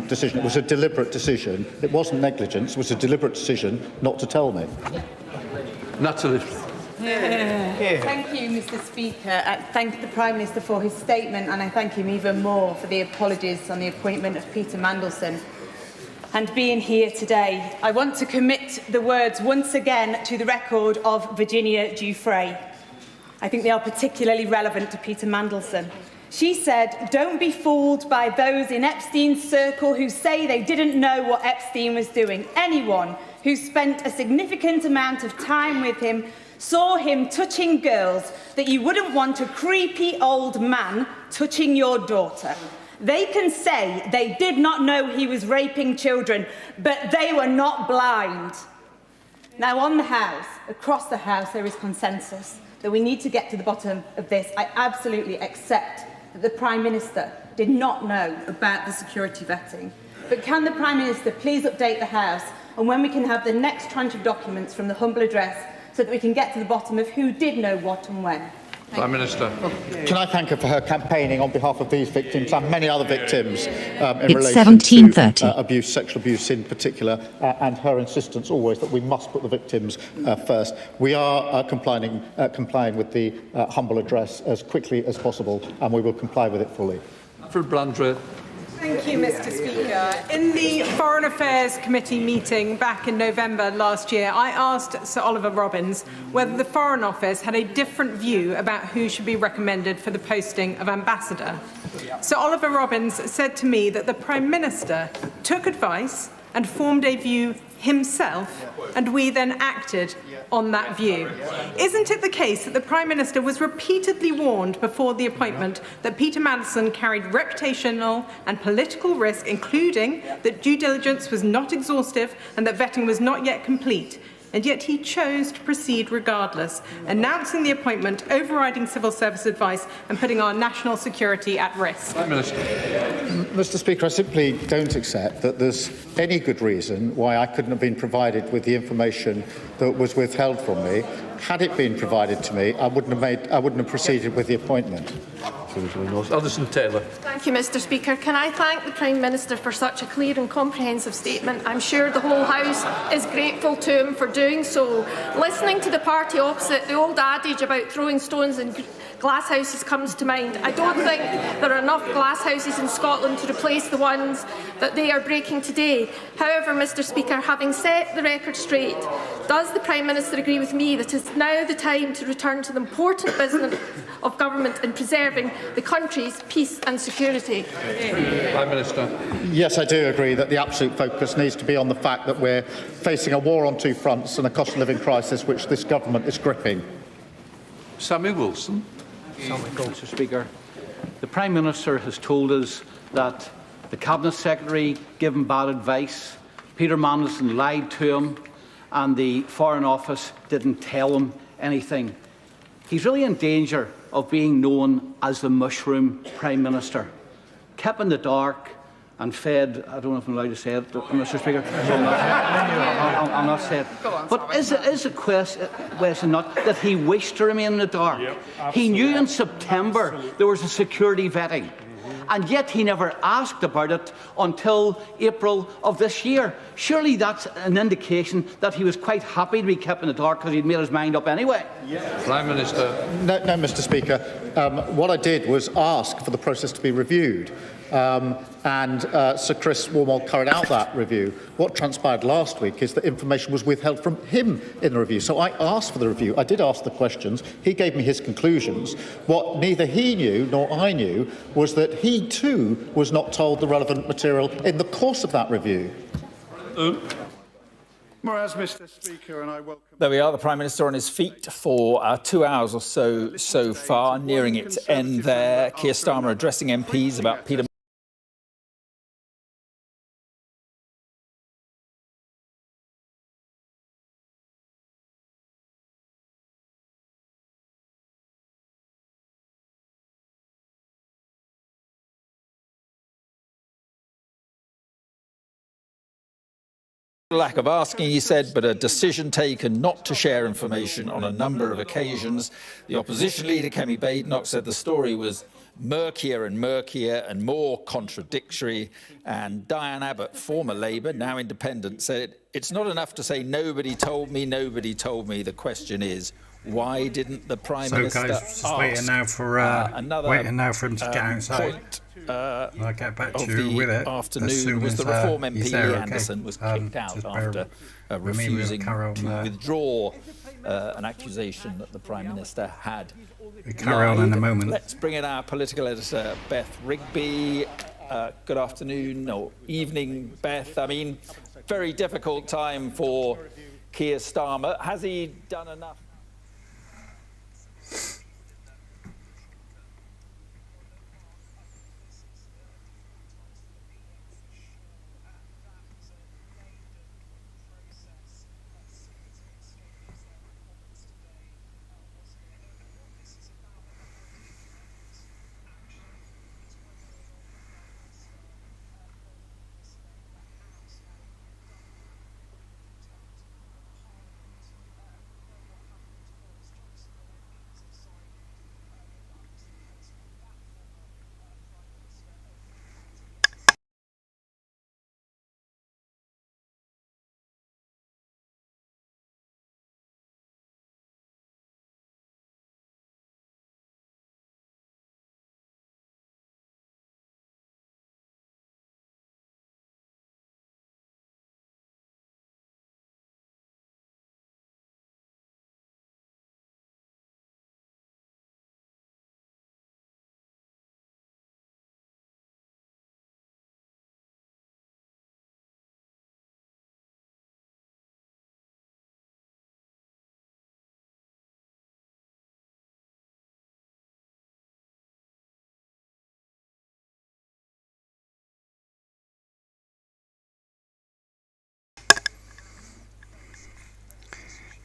decision. It was a deliberate decision. It wasn't negligence. It was a deliberate decision not to tell me. Natalie. Thank you, Mr. Speaker. I thank the Prime Minister for his statement, and I thank him even more for the apologies on the appointment of Peter Mandelson and being here today. I want to commit the words once again to the record of Virginia Giuffre. I think they are particularly relevant to Peter Mandelson. She said, "Don't be fooled by those in Epstein's circle who say they didn't know what Epstein was doing. Anyone who spent a significant amount of time with him saw him touching girls that you wouldn't want a creepy old man touching your daughter. They can say they did not know he was raping children, but they were not blind." Now, on the House, across the House, there is consensus that we need to get to the bottom of this. I absolutely accept that the Prime Minister did not know about the security vetting. But can the Prime Minister please update the House on when we can have the next tranche of documents from the humble address so that we can get to the bottom of who did know what and when? Prime Minister. Can I thank her for her campaigning on behalf of these victims and many other victims in It's relation 17:30. to abuse, sexual abuse in particular, and her insistence always that we must put the victims first. We are complying with the humble address as quickly as possible, and we will comply with it fully. For Blandre. Thank you, Mr. Speaker. In the Foreign Affairs Committee meeting back in November last year, I asked Sir Oliver Robbins whether the Foreign Office had a different view about who should be recommended for the posting of ambassador. Sir Oliver Robbins said to me that the Prime Minister took advice and formed a view himself, and we then acted on that view. Isn't it the case that the Prime Minister was repeatedly warned before the appointment that Peter Mandelson carried reputational and political risk, including that due diligence was not exhaustive and that vetting was not yet complete? And yet he chose to proceed regardless, announcing the appointment, overriding civil service advice and putting our national security at risk. Prime Minister. Mr. Speaker, I simply don't accept that there's any good reason why I couldn't have been provided with the information that was withheld from me. Had it been provided to me, I wouldn't have proceeded with the appointment. Alison Taylor. Thank you, Mr. Speaker. Can I thank the Prime Minister for such a clear and comprehensive statement? I'm sure the whole House is grateful to him for doing so. Listening to the party opposite, the old adage about throwing stones in glass houses comes to mind. I don't think there are enough glass houses in Scotland to replace the ones that they are breaking today. However, Mr. Speaker, having set the record straight, does the Prime Minister agree with me that it is now the time to return to the important business of government in preserving the country's peace and security? Prime Minister. Yes, I do agree that the absolute focus needs to be on the fact that we're facing a war on two fronts and a cost of living crisis which this government is gripping. Sammy Wilson. Mr. Speaker, the Prime Minister has told us that the Cabinet Secretary gave him bad advice, Peter Mandelson lied to him, and the Foreign Office didn't tell him anything. He's really in danger of being known as the mushroom Prime Minister, kept in the dark and fed. I don't know if I'm allowed to say it, Mr. Speaker. I'll not say it. But is the question not that he wished to remain in the dark? He knew in September there was a security vetting, and yet he never asked about it until April of this year. Surely that's an indication that he was quite happy to be kept in the dark because he'd made his mind up anyway. Prime Minister. No, Mr. Speaker. What I did was ask for the process to be reviewed. and Sir Chris Warmald carried out that review. What transpired last week is that information was withheld from him in the review. So I asked for the review. I did ask the questions. He gave me his conclusions. What neither he knew nor I knew was that he too was not told the relevant material in the course of that review. Whereas, Mr. Speaker, and I welcome... There we are, the Prime Minister on his feet for 2 hours or so far, nearing its end there. Keir Starmer addressing MPs about Peter lack of asking, he said, but a decision taken not to share information on a number of occasions. The opposition leader, Kemi Badenoch, said the story was murkier and murkier and more contradictory. And Diane Abbott, former Labour, now Independent, said, it's not enough to say nobody told me, nobody told me. The question is, why didn't the Prime Minister guys, just ask? waiting now for him to get outside. Point, I'll get back to you with it afternoon was the Reform MP Lee Anderson was kicked out after refusing to withdraw an accusation that the Prime Minister had. We carry on in a moment. Let's bring in our political editor, Beth Rigby. Good afternoon or evening, Beth. I mean, very difficult time for Keir Starmer. Has he done enough?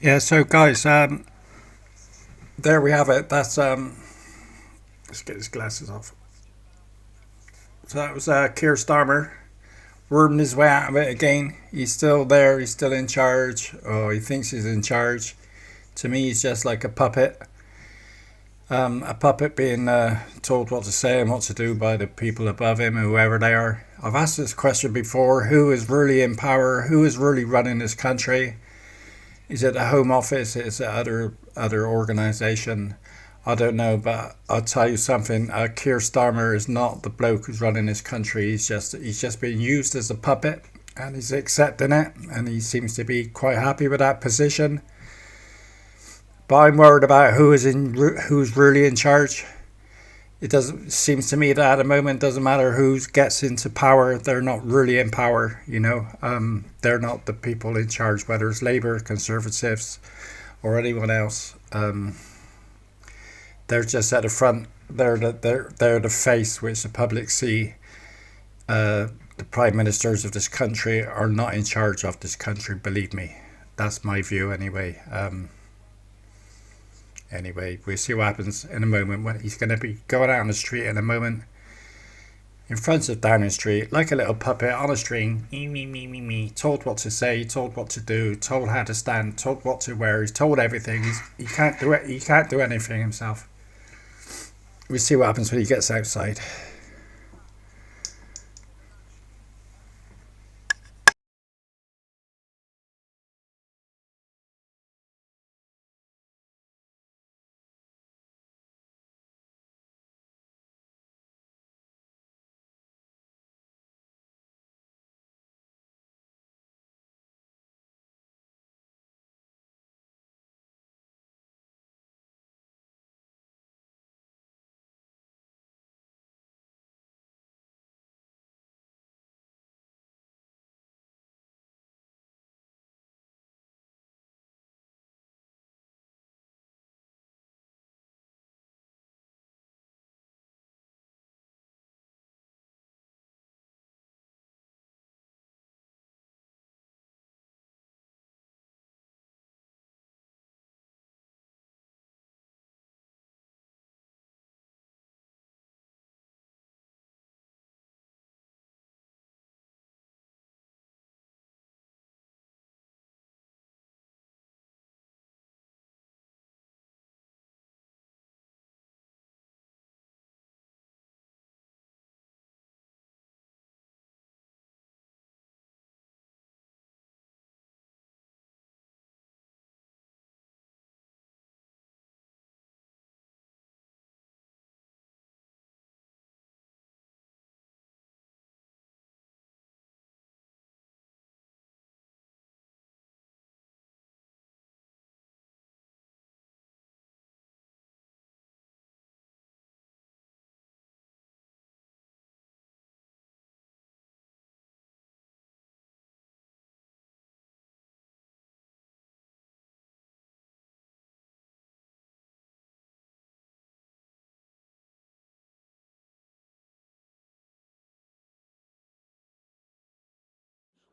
Yeah, so guys, there we have it. That's let's get his glasses off. So that was Keir Starmer wording his way out of it again. He's still there. He's still in charge. Oh, he thinks he's in charge. To me, he's just like a puppet. A puppet being told what to say and what to do by the people above him, whoever they are. I've asked this question before. Who is really in power? Who is really running this country? Is it the Home Office? Is it other organisation? I don't know, but I'll tell you something. Keir Starmer is not the bloke who's running this country. He's just being used as a puppet, and he's accepting it, and he seems to be quite happy with that position. But I'm worried about who's really in charge. Seems to me that at the moment, it doesn't matter who gets into power, they're not really in power, you know. They're not the people in charge, whether it's Labour, Conservatives or anyone else. They're just at the front. They're the face which the public see. The Prime Ministers of this country are not in charge of this country, believe me. That's my view anyway. Anyway, we'll see what happens in a moment. When he's going to be going out on the street in a moment, in front of Downing Street, like a little puppet on a string. Me. Told what to say, told what to do, told how to stand, told what to wear. He's told everything. He can't do it. He can't do anything himself. We'll see what happens when he gets outside.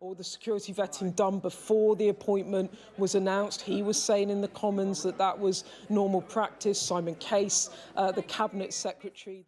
or the security vetting done before the appointment was announced. He was saying in the Commons that that was normal practice. Simon Case, the Cabinet Secretary.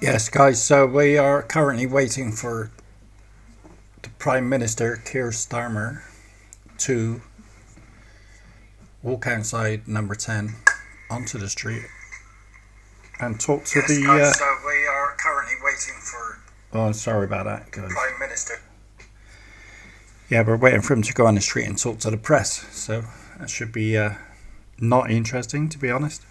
Yes, guys, so we are currently waiting for the Prime Minister, Keir Starmer, to walk outside number 10 onto the street and talk to the... guys, so we are currently waiting for... Oh, sorry about that, guys. Prime Minister. Yeah, we're waiting for him to go on the street and talk to the press, so that should be not interesting, to be honest.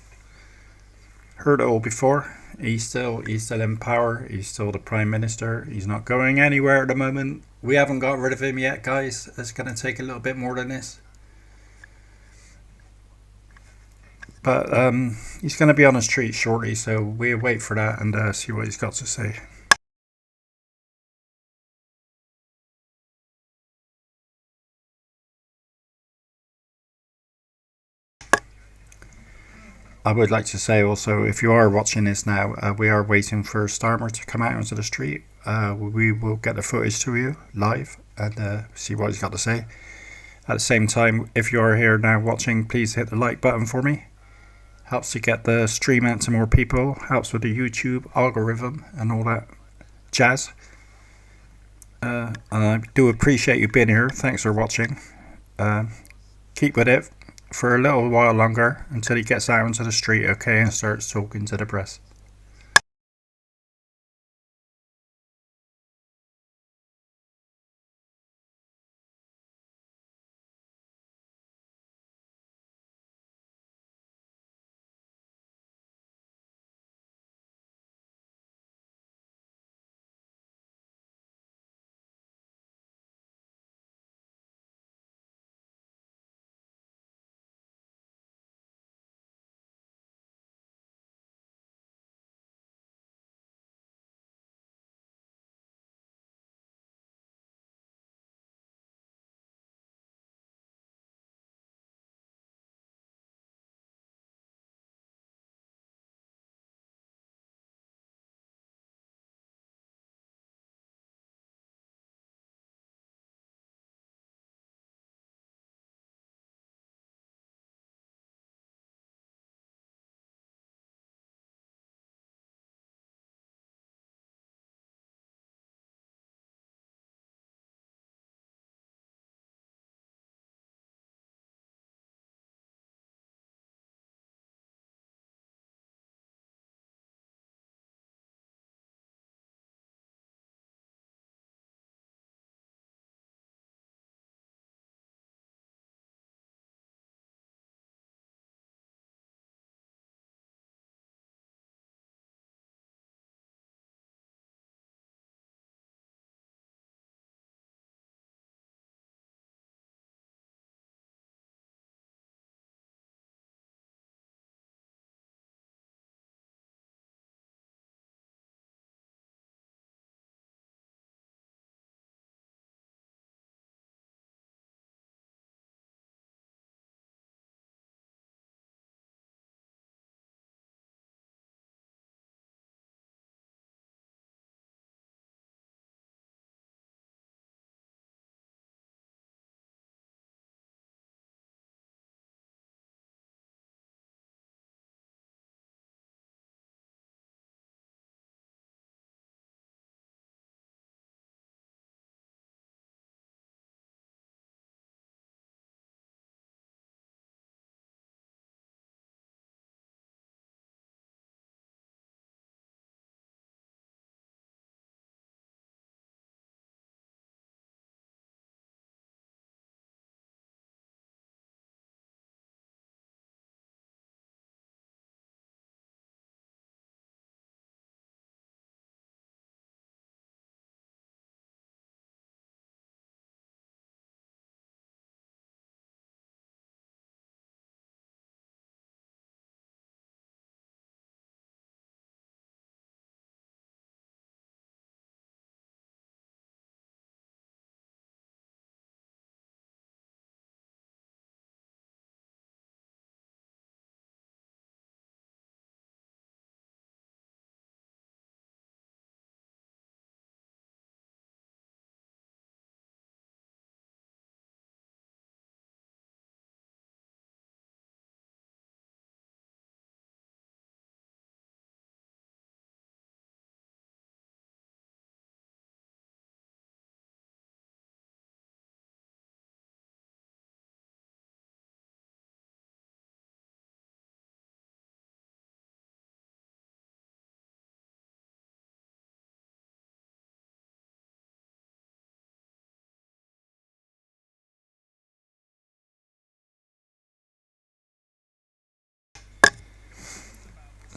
Heard it all before. He's still in power. He's still the Prime Minister. He's not going anywhere at the moment. We haven't got rid of him yet, guys. It's going to take a little bit more than this. But he's going to be on the street shortly, so we'll wait for that and see what he's got to say. I would like to say also, if you are watching this now, we are waiting for Starmer to come out onto the street. We will get the footage to you live and see what he's got to say. At the same time, if you are here now watching, please hit the like button for me. Helps to get the stream out to more people, helps with the YouTube algorithm and all that jazz. And I do appreciate you being here. Thanks for watching. Keep with it for a little while longer until he gets out onto the street, okay, and starts talking to the press.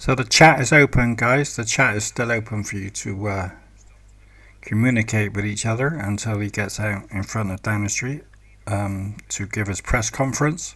So the chat is open, guys. The chat is still open for you to communicate with each other until he gets out in front of Downing Street to give his press conference.